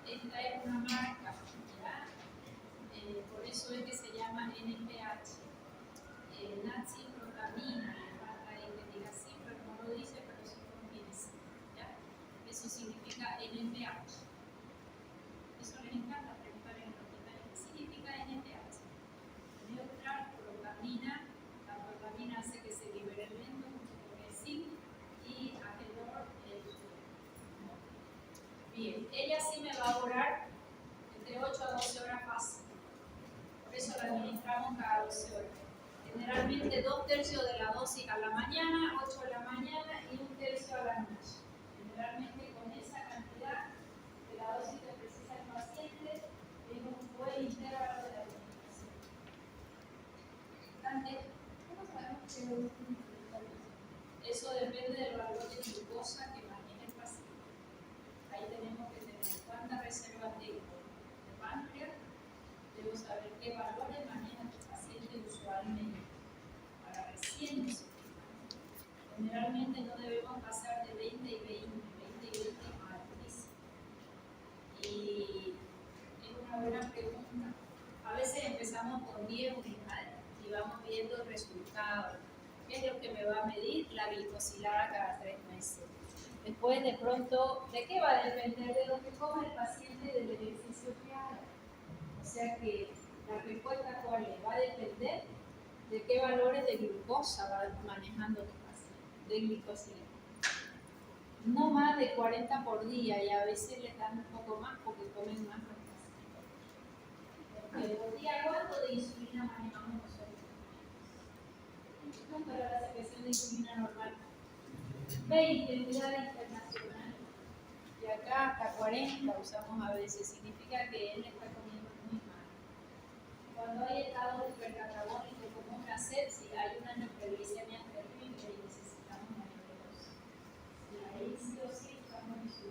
Esta es una marca, ¿ya? Por eso es que se llama NPH. Natriprotamina, le falta ahí que diga sí, pero no lo dice, pero sí contiene sí, ¿ya? Eso significa NPH. Eso les encanta preguntar en el hospital. ¿Qué significa NPH? Neutral, protamina. La protamina hace que se libere lento, mucho porque es zinc, y alrededor bien, ella sí me va a durar entre 8 a 12 horas fácil. Por eso la administramos cada 12 horas. Generalmente 2/3 de la dosis a la mañana, 8 a la mañana y 1/3 a la noche. Generalmente con esa cantidad de la dosis que precisa el paciente es un buen intervalo de administración. ¿Cómo sabemos que es un Eso depende del valor de glucosa que maneja el paciente. Ahí tenemos que tener cuántas reservas de páncreas. Debo saber qué valores maneja tu paciente usualmente para recién notificar. Generalmente no debemos pasar de 20 y 20 es altísimo. Y es una buena pregunta. A veces empezamos con 10 unidades y vamos viendo el resultado. ¿Qué es lo que me va a medir? La glicosilada cada 3 meses. Después, de pronto, ¿de qué va a depender? De lo que coma el paciente y del ejercicio que haga. O sea que la respuesta cuál es, va a depender de qué valores de glucosa va manejando tu paciente, de glicosilada. No más de 40 por día y a veces le dan un poco más porque comen más los pacientes. Por día, ¿cuánto de insulina manejamos nosotros? ¿Cuánto era la secreción de insulina normal? 20 unidades internacionales. Y acá hasta 40 usamos a veces. Significa que él está comiendo muy mal. Cuando hay estado hipercatabólico como una sepsis, hay una neuroglicemia terrible y necesitamos mayor dosis. Y ahí sí o sí estamos en su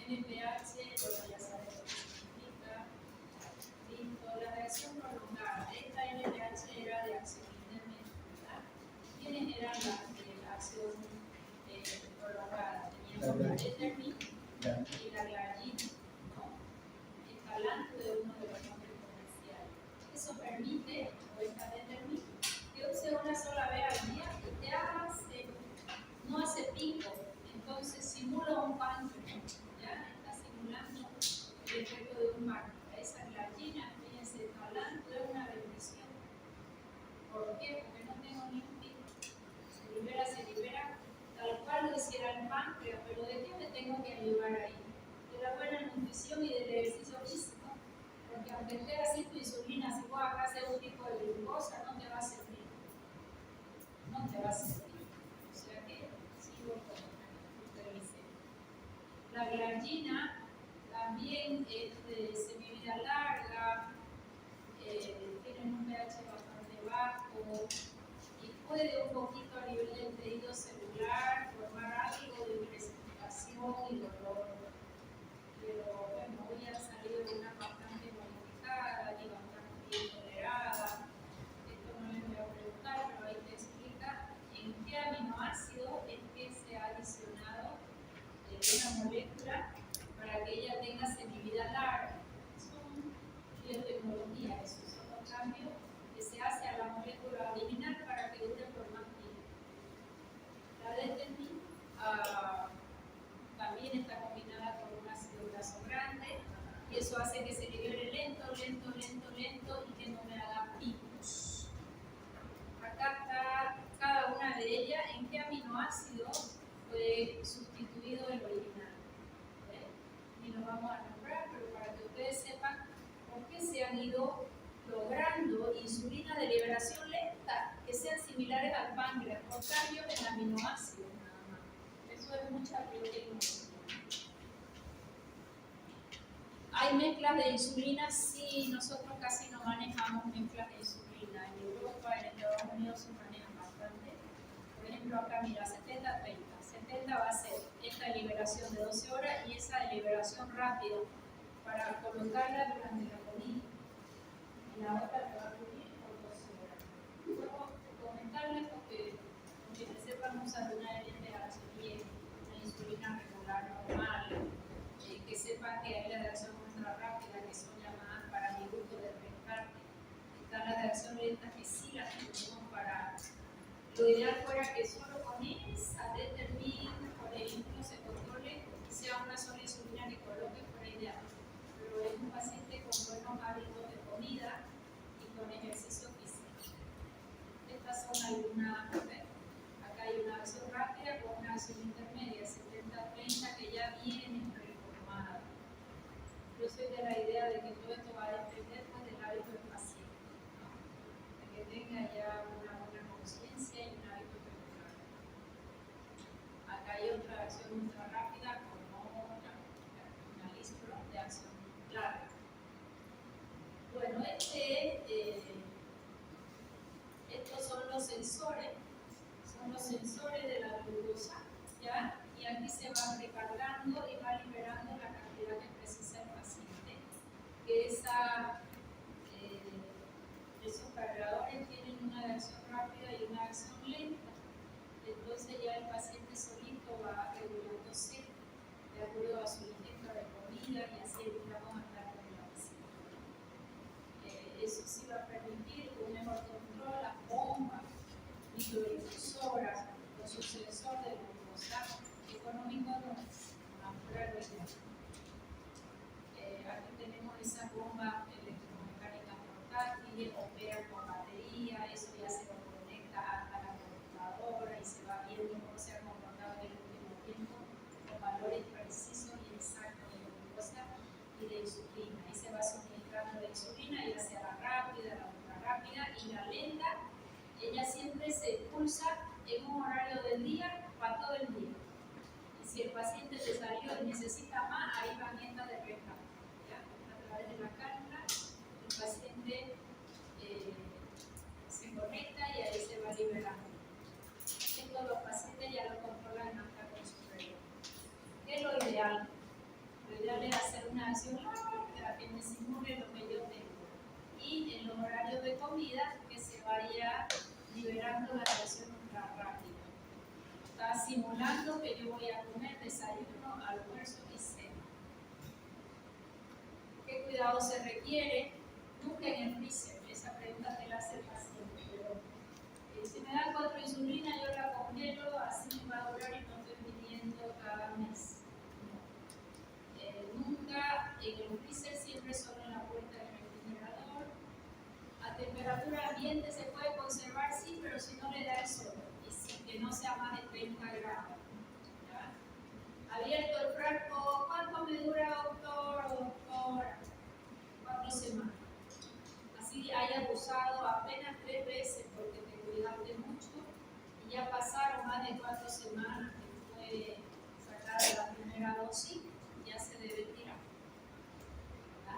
NPH, bueno, ya sabes lo que significa. Listo, la reacción prolongada. Esta NPH era de acción intermedia. ¿Quiénes eran las de acción prolongada? Teníamos la determin y la glargina, ¿no? Escalando de uno de los nombres comerciales. Eso permite, o esta determin, que use una sola vez al día y te hace, no hace pico, entonces simula un páncreas, ¿ya? Está simulando el efecto de un páncreas. Esa glargina, fíjense, está hablando de una bendición. ¿Por qué? Porque no tengo ni un pico. Se libera tal cual lo hiciera el páncreas, pero ¿de qué me tengo que ayudar ahí? De la buena nutrición y del ejercicio físico. Porque aunque esté así tu insulina, si vos acá hacer un tipo de glucosa, no te va a servir. No te va a servir. O sea que sigo con la glargina también es de semivida larga, tiene un pH bastante bajo y puede un poquito a nivel del tejido celular formar algo de precipitación y dolor. Pero bueno, hoy han salido una bastante modificada y bastante bien tolerada. Esto no les voy a preguntar, pero ahí te explica en qué aminoácido es que se ha adicionado una molécula para que ella tenga semivida larga. Son biotecnología, esos son los cambios que se hace a la molécula original para que dure por más tiempo. La determin también está combinada con un ácido graso grande y eso hace que se Hay mezclas de insulina, sí, nosotros casi no manejamos mezclas de insulina. En Europa, en Estados Unidos se manejan bastante. Por ejemplo, acá mira, 70-30. 70 va a ser esta liberación de 12 horas y esa de liberación rápida para colocarla durante la comida. Y la otra te va a cubrir por 12 horas. Puedo comentarles porque que sepan usar una LDH bien, una insulina regular normal, que sepan que hay la reacción ultra rápida, que son llamadas para mi gusto de rescate. Está la reacción lenta que sí las tenemos para. Lo ideal fuera que solo con esa determine, por ejemplo, se controle y sea una sola insulina que coloque fuera ideal. Pero es un paciente con buenos hábitos de comida y con ejercicio físico. Estas son algunas. Acá hay una acción rápida con una acción intermedia, 70-30, que ya viene reformada. Yo soy de la idea de que todo esto va a depender pues, del hábito del paciente, ¿no? De que tenga ya una buena conciencia y un hábito regular. Acá hay otra acción ultra rápida con una lista de acción larga. Bueno, estos son los sensores. Son los sensores de la glucosa, ¿ya? Y aquí se va recargando y va liberando la cantidad que precisa el paciente. Que esos cargadores tienen una reacción rápida y una reacción lenta. Entonces ya el paciente solito va regulándose de acuerdo a su ingesta de comida y así evitamos andar con la paciente. Eso sí va a permitir un mejor control, las bombas, microdifusoras, los sucesores de glucosa, económico no, natural no. Aquí tenemos esas bombas electromecánicas portátiles, operan con batería, eso ya se lo conecta hasta la computadora y se va viendo cómo se ha comportado en el último tiempo con valores precisos y exactos de glucosa y de insulina. Ahí se va suministrando la insulina, ya sea la rápida, la ultra rápida y la lenta. Ella siempre se pulsa en un horario del día para todo el día. Y si el paciente te salió y necesita más, ahí van estas de rescate. A través de la cánula, el paciente se conecta y ahí se va liberando. Esto los pacientes ya lo controlan hasta con su reloj. ¿Qué es lo ideal? Lo ideal es hacer una acción rápida que me simule lo que yo tengo. Y en los horarios de comida que se vaya liberando la reacción ultra rápida. Está simulando que yo voy a comer desayuno, almuerzo y cena. ¿Qué cuidado se requiere? Nunca en el freezer. Esa pregunta te la hace el paciente. Pero si me dan 4 insulinas, yo la congelo, así me va a durar y no estoy pidiendo cada mes. Nunca en el freezer, siempre solo en la puerta del refrigerador. A temperatura ambiente se puede conservar, sí, pero si no le da el sol y sin que no sea más de 30 grados. ¿Ya? Abierto el frasco, ¿cuánto me dura, doctor o doctora? 4 semanas. Así haya usado apenas 3 veces porque te cuidaste mucho y ya pasaron más de 4 semanas que fue sacada la primera dosis, ya se debe tirar. ¿Ya?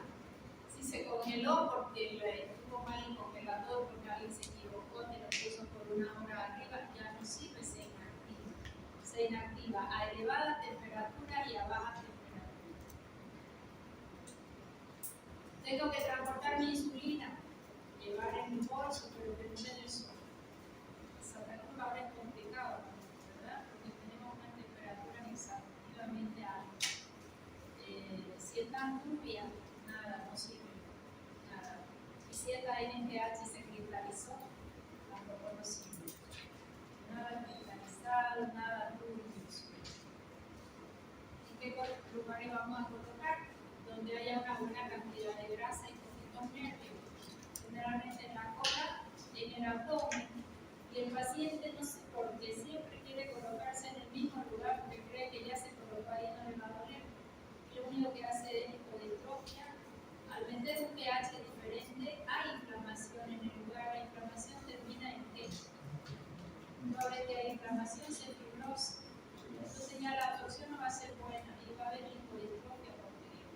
Si se congeló porque estuvo mal el congelador, porque alguien se equivocó, te lo puso por 1 hora arriba, ya no sirve, se inactiva. Se inactiva a elevada temperatura y a baja temperatura. Tengo que transportar mi insulina, llevar en mi bolso, pero que no me dé el sol. Sacarlo ahora es complicado, ¿verdad? Porque tenemos unas temperaturas exhaustivamente altas. Si están turbias, nada, no sirve. Nada. Y si esta NPH se cristalizó, tampoco no sirve. Nada cristalizado, nada turbio. ¿Y qué lugares vamos a colocar? Donde haya una buena cantidad de grasa y poquitos nervios. Generalmente en la cola, en el abdomen. Y el paciente no sé por qué siempre quiere colocarse en el mismo lugar porque cree que ya se colocó ahí, no le va a doler. Y lo único que hace es hipoditrofia. Al meter un pH diferente, hay inflamación en el lugar. La inflamación termina en qué? Una vez que hay inflamación, se fibrosa. Entonces ya la absorción no va a ser buena y va a haber hipoditrofia posterior.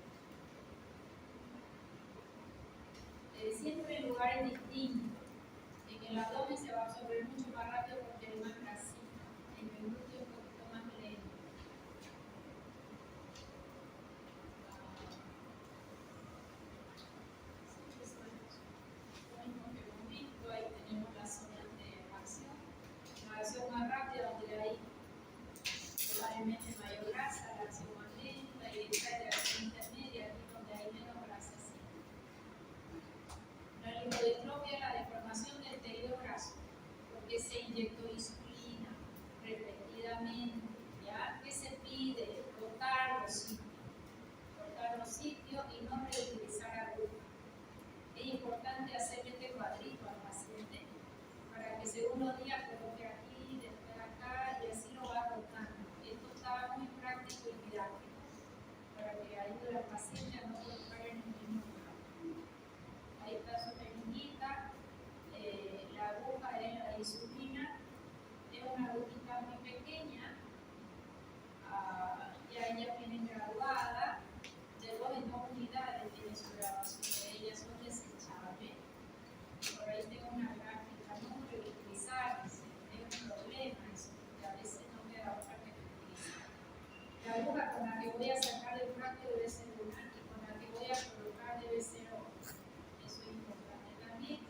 con la que voy a sacar el frasco debe ser una y con la que voy a colocar debe ser otra. Eso es importante también.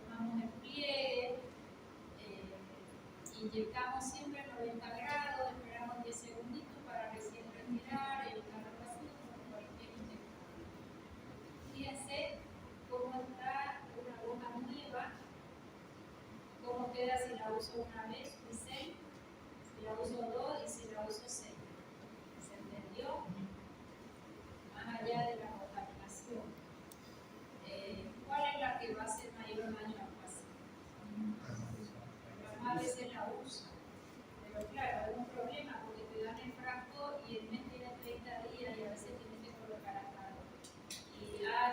Tomamos el pliegue, inyectamos siempre 90 grados, esperamos 10 segunditos para recién retirar, evitar el vacío con cualquier inyección. Fíjense cómo está una goma nueva, cómo queda si la uso una vez, dice, si la uso dos y si la uso seis. ¿Se entendió? Más allá de la contaminación. ¿Cuál es la que va a hacer mayor daño al paciente? Más veces la usa. Pero claro, hay un problema porque te dan el frasco y el mes tiene 30 días y a veces tienes que colocar hasta y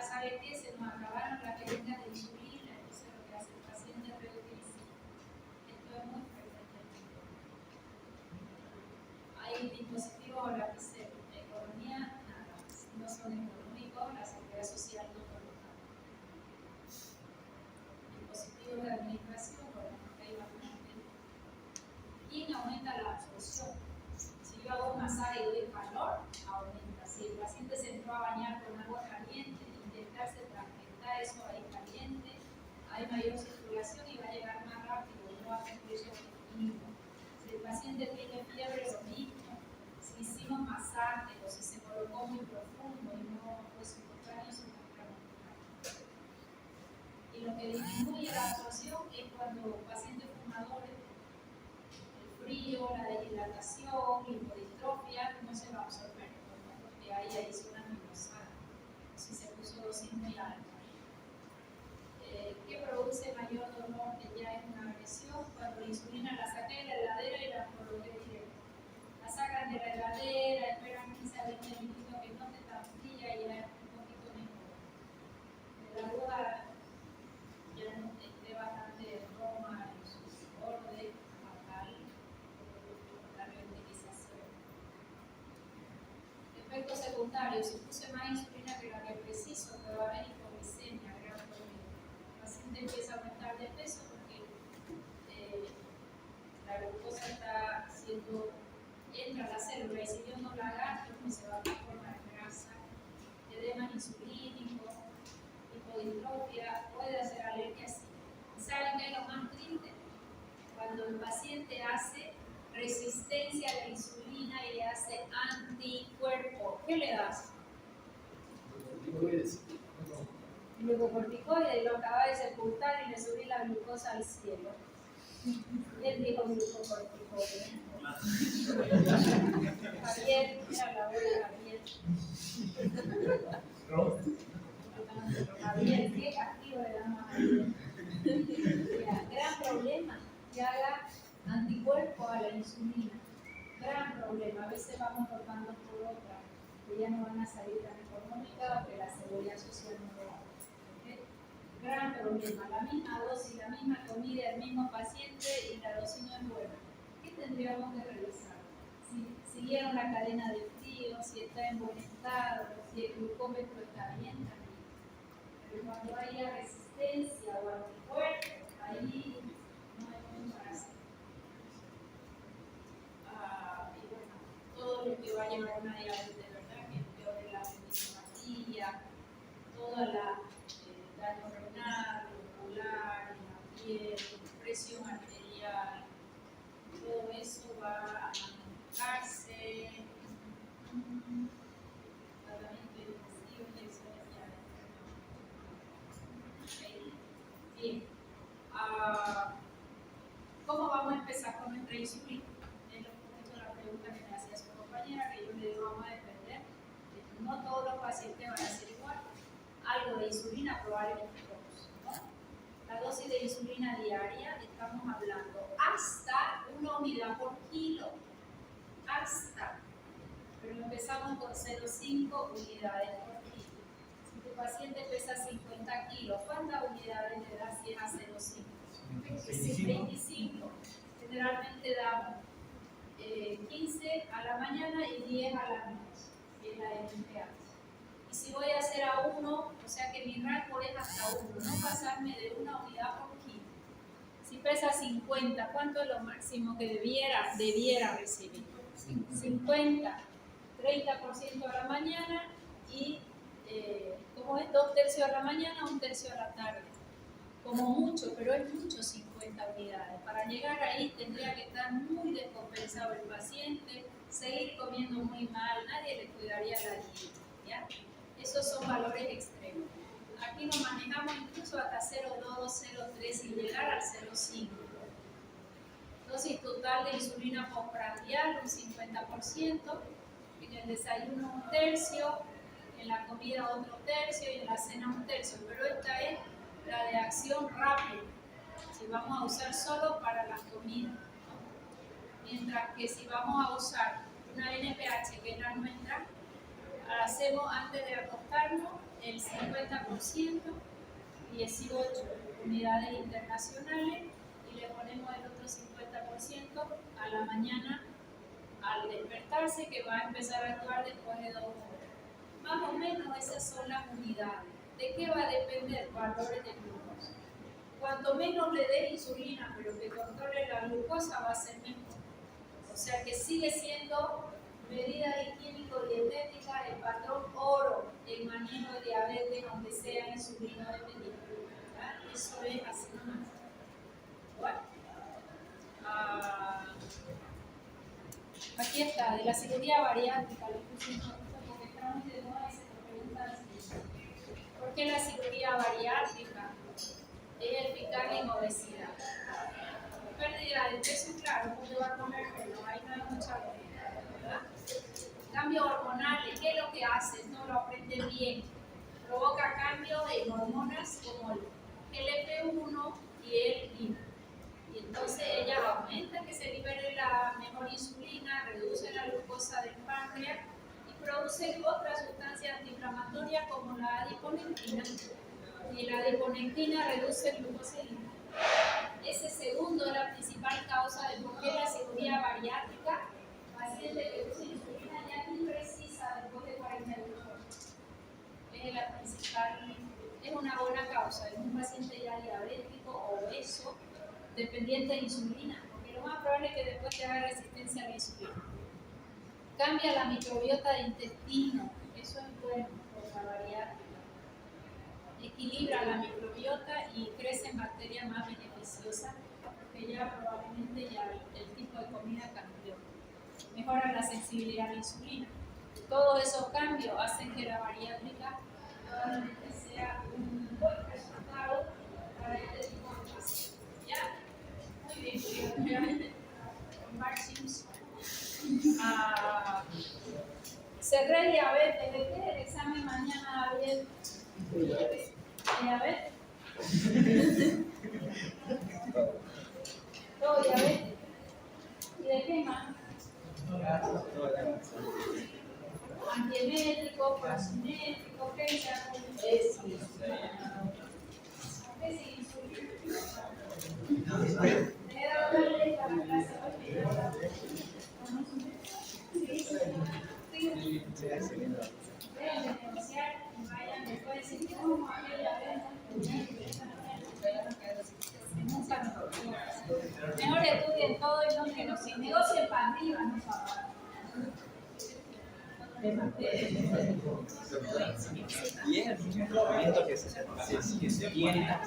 ¿sabe qué? Se nos acabaron las jeringas de insulina, entonces lo que hace el paciente es reutiliza. Esto es muy frecuente. Hay dispositivos o lapiceros. Economía, nada. No son económicos, la seguridad social no coloca. Dispositivos de administración, bueno, hay bastante. Y me aumenta la absorción. Si yo hago un masaje y doy calor, aumenta. Si el paciente se entró a bañar con agua caliente, intentarse transportar eso ahí caliente, hay mayor circulación y va a llegar más rápido, no va a cumplir su objetivo. Si el paciente tiene fiebre, lo mismo. Si hicimos masaje o si se colocó muy profundo y no fue subcutáneo, y lo que disminuye la absorción es cuando pacientes fumadores, el frío, la deshidratación, lipodistrofia, no se va a absorber, porque ahí son aminosadas. Si se puso dosis muy alta. ¿Qué produce mayor dolor? Que ya es una agresión, cuando la insulina la saqué de la heladera y la coloqué directo. La sacan de la heladera, esperan 15 a 20 minutos que no esté tan fría y ya es un poquito mejor. De la duda ya no esté bastante roma en su borde, fatal, la reutilización. Efectos secundarios, si puse más insulina que la que preciso, me va a haber hipoglicemia, gran problema. El paciente empieza a aumentar de peso porque la glucosa está entra a la célula y si yo no la gasto, pues se va a transformar en grasa, edema insulínico, hipodistrofia, puede hacer alergia así. ¿Saben qué es lo más triste? Cuando el paciente hace resistencia a la insulina y le hace anticuerpo, ¿qué le das? Glucocorticoide, y lo acaba de sepultar y le subí la glucosa al cielo. Él dijo glucocorticoide. Javier, era la voz de Javier. Javier, qué castigo le damos a Javier. Gran problema que haga anticuerpo a la insulina. Gran problema. A veces vamos rotando por otra, que ya no van a salir tan económicas o que la seguridad social no lo haga. ¿Okay? Gran problema. La misma dosis, la misma comida, el mismo paciente y la dosis no es buena. ¿Qué tendríamos que revisar? Si siguieron la cadena de frío, si está en buen estado, si el glucómetro está bien también. Pero cuando haya resistencia o anticuerpos, ahí no hay mucho para hacer. Y bueno, todo lo que va a llevar a una diabetes de verdad, que empeore la retinopatía, toda la daño renal, ocular, en la piel, presión arterial, todo eso va a magnificarse. Tratamiento intensivo, inyecciones diarias. Bien. ¿Cómo vamos a empezar con nuestra insulina? Es un poquito la pregunta que me hacía su compañera, que yo le digo, vamos a depender. No todos los pacientes van a ser igual. Algo de insulina probablemente todos, ¿no? La dosis de insulina diaria, estamos hablando hasta 1 unidad por kilo. Hasta. Pero empezamos con 0,5 unidades por kilo. Si tu paciente pesa 50 kilos, ¿cuántas unidades le das si es a 0,5? 25. Generalmente damos 15 a la mañana y 10 a la noche, que es la MPH. Y si voy a hacer a 1, o sea que mi rango es hasta 1, no pasarme de 1 unidad por kilo. Si pesa 50, ¿cuánto es lo máximo que debiera recibir? 50. 30% a la mañana y como es 2/3 a la mañana, 1/3 a la tarde. Como mucho, pero es mucho 50 unidades. Para llegar ahí tendría que estar muy descompensado el paciente, seguir comiendo muy mal, nadie le cuidaría la dieta. ¿Ya? Esos son valores extremos. Aquí nos manejamos incluso hasta 0,2, 0,3 y llegar al 0,5. Dosis total de insulina postprandial un 50%, en el desayuno 1/3, en la comida otro 1/3 y en la cena 1/3. Pero esta es la de acción rápida, si vamos a usar solo para las comidas. Mientras que si vamos a usar una NPH que es la nuestra, hacemos antes de acostarnos el 50%, 18 unidades internacionales, y le ponemos el otro 50% a la mañana al despertarse, que va a empezar a actuar después de 2 horas. Más o menos esas son las unidades. ¿De qué va a depender? Valores de glucosa. Cuanto menos le dé insulina, pero que controle la glucosa, va a ser mejor. O sea que sigue siendo medida higiénico-dietética el patrón oro en manejo de diabetes, aunque sea insulino dependiente. Eso es así nomás. Bueno, aquí está, de la cirugía bariátrica, le puse un poquito porque está muy de moda y se me pregunta así. ¿Por qué la cirugía bariátrica es eficaz en obesidad? Pérdida de peso, claro, porque va a comer, pero ahí no hay mucha lógica, ¿verdad? Cambios hormonales, ¿qué es lo que hace? Esto lo aprende bien. Provoca cambios en hormonas como el GLP-1 y el INA. Y entonces ella aumenta que se libere la mejor insulina, reduce la glucosa del páncreas y produce otras sustancias antiinflamatorias como la adiponectina. Y la adiponectina reduce el glucosilina. Ese segundo es la principal causa de por qué la cirugía bariátrica, paciente que usa insulina ya imprecisa después de 48 horas. Es la principal, es una buena causa en un paciente ya diabético o obeso, dependiente de insulina, porque lo más probable es que después te haga resistencia a la insulina. Cambia la microbiota de intestino, eso es bueno por la bariátrica. Equilibra la microbiota y crecen bacterias más beneficiosas, porque ya probablemente ya el tipo de comida cambió. Mejora la sensibilidad a la insulina. Todos esos cambios hacen que la bariátrica probablemente sea un buen resultado para este tipo de pacientes. ¿Ya? Muy bien. Mark Simpson. Cerré diabetes. ¿De qué el examen mañana abierto? ¿Diabetes? ¿Todo diabetes? ¿Y de qué más? Antiemétrico, parasimétrico, ¿qué se hace? ¿Qué es insulina? ¿Me he dado la ley para la clase hoy? Deben de negociar y vayan después de decir, ¿cómo aquella vez? Mejor estudien todo y no que si negocien para arriba, no para abajo. Y es el mismo tratamiento que se tiene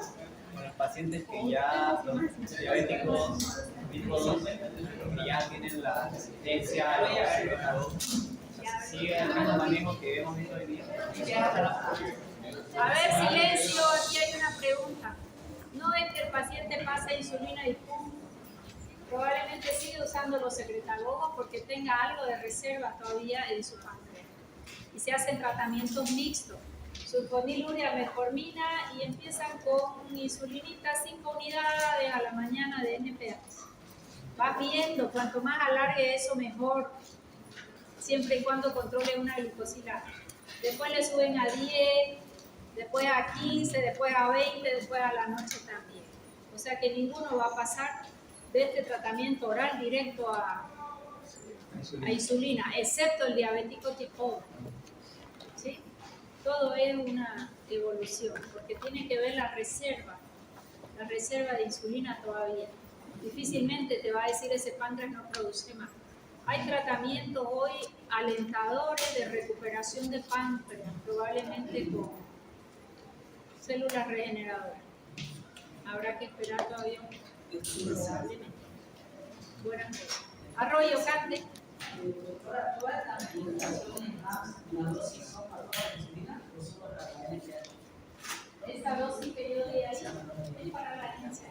con los pacientes que ya, los diabéticos tipo 2, que ya tienen la resistencia a los sigue el mismo manejo que hemos visto hoy día. A ver, silencio, aquí hay una pregunta. No es que el paciente pasa insulina y pum, probablemente sigue usando los secretagogos porque tenga algo de reserva todavía en su páncreas. Y se hacen tratamientos mixtos, sulfonilurea, metformina, y empiezan con insulinita 5 unidades a la mañana de NPA. Vas viendo, cuanto más alargue eso mejor, siempre y cuando controle una glucosilada. Después le suben a 10, después a 15, después a 20, después a la noche también. O sea que ninguno va a pasar de este tratamiento oral directo a insulina, excepto el diabético tipo 1. ¿Sí? Todo es una evolución, porque tiene que ver la reserva de insulina todavía. Difícilmente te va a decir ese páncreas no produce más. Hay tratamientos hoy alentadores de recuperación de páncreas, probablemente con células regeneradoras. Habrá que esperar todavía un poco, probablemente. Buenas noches. Arroyo, Cande. Doctora, ¿todas las medicaciones más una dosis son para la insulina o solo para la NSA? Esta dosis que yo di ahí es para la NSA.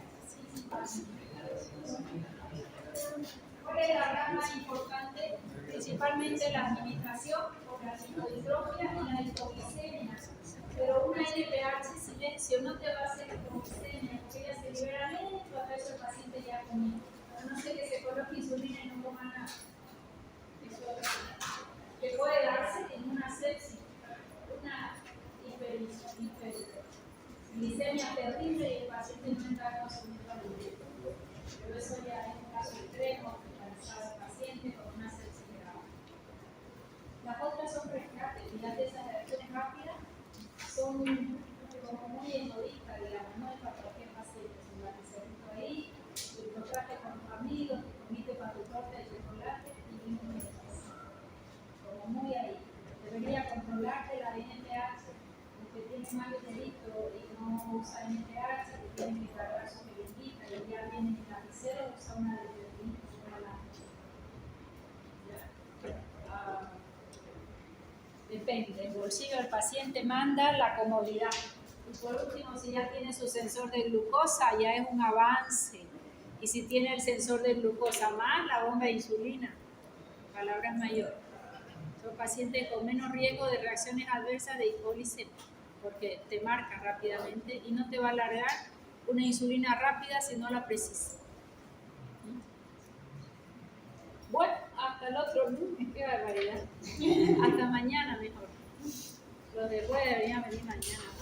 ¿Cuál es la rama importante? Principalmente la administración por la hipodistrofia y la hipoglicemia. Pero una NPH silencio no te va a hacer hipoglicemia porque ella se libera lento hasta eso el paciente ya comió. A no ser que se coloque insulina y no coma nada. Eso es lo que puede darse en una sepsis, una glicemia terrible y el paciente no está consumiendo alimento. Pero eso ya es un caso extremo, hospitalizado el paciente con una sepsis grave. Las otras son rescates, fíjate, esas reacciones rápidas son como muy egoístas, digamos, no es para cualquier paciente, es un lapicero ahí, lo traje con tus amigos, te comiste para tu torta de chocolate y vino un beso. Como muy ahí. Debería controlarte la NPH, que tiene mal delito y no usa NPH, que tiene que cargar su jeringuita y ya viene el lapicero, usa una de depende, el bolsillo del paciente manda la comodidad. Y por último, si ya tiene su sensor de glucosa, ya es un avance. Y si tiene el sensor de glucosa más la bomba de insulina, palabras mayores. Son pacientes con menos riesgo de reacciones adversas de hipoglicemia, porque te marca rápidamente y no te va a alargar una insulina rápida si no la precisas. Bueno, hasta el otro lunes, qué barbaridad. Hasta mañana mejor. Los de jueves deberían venir mañana.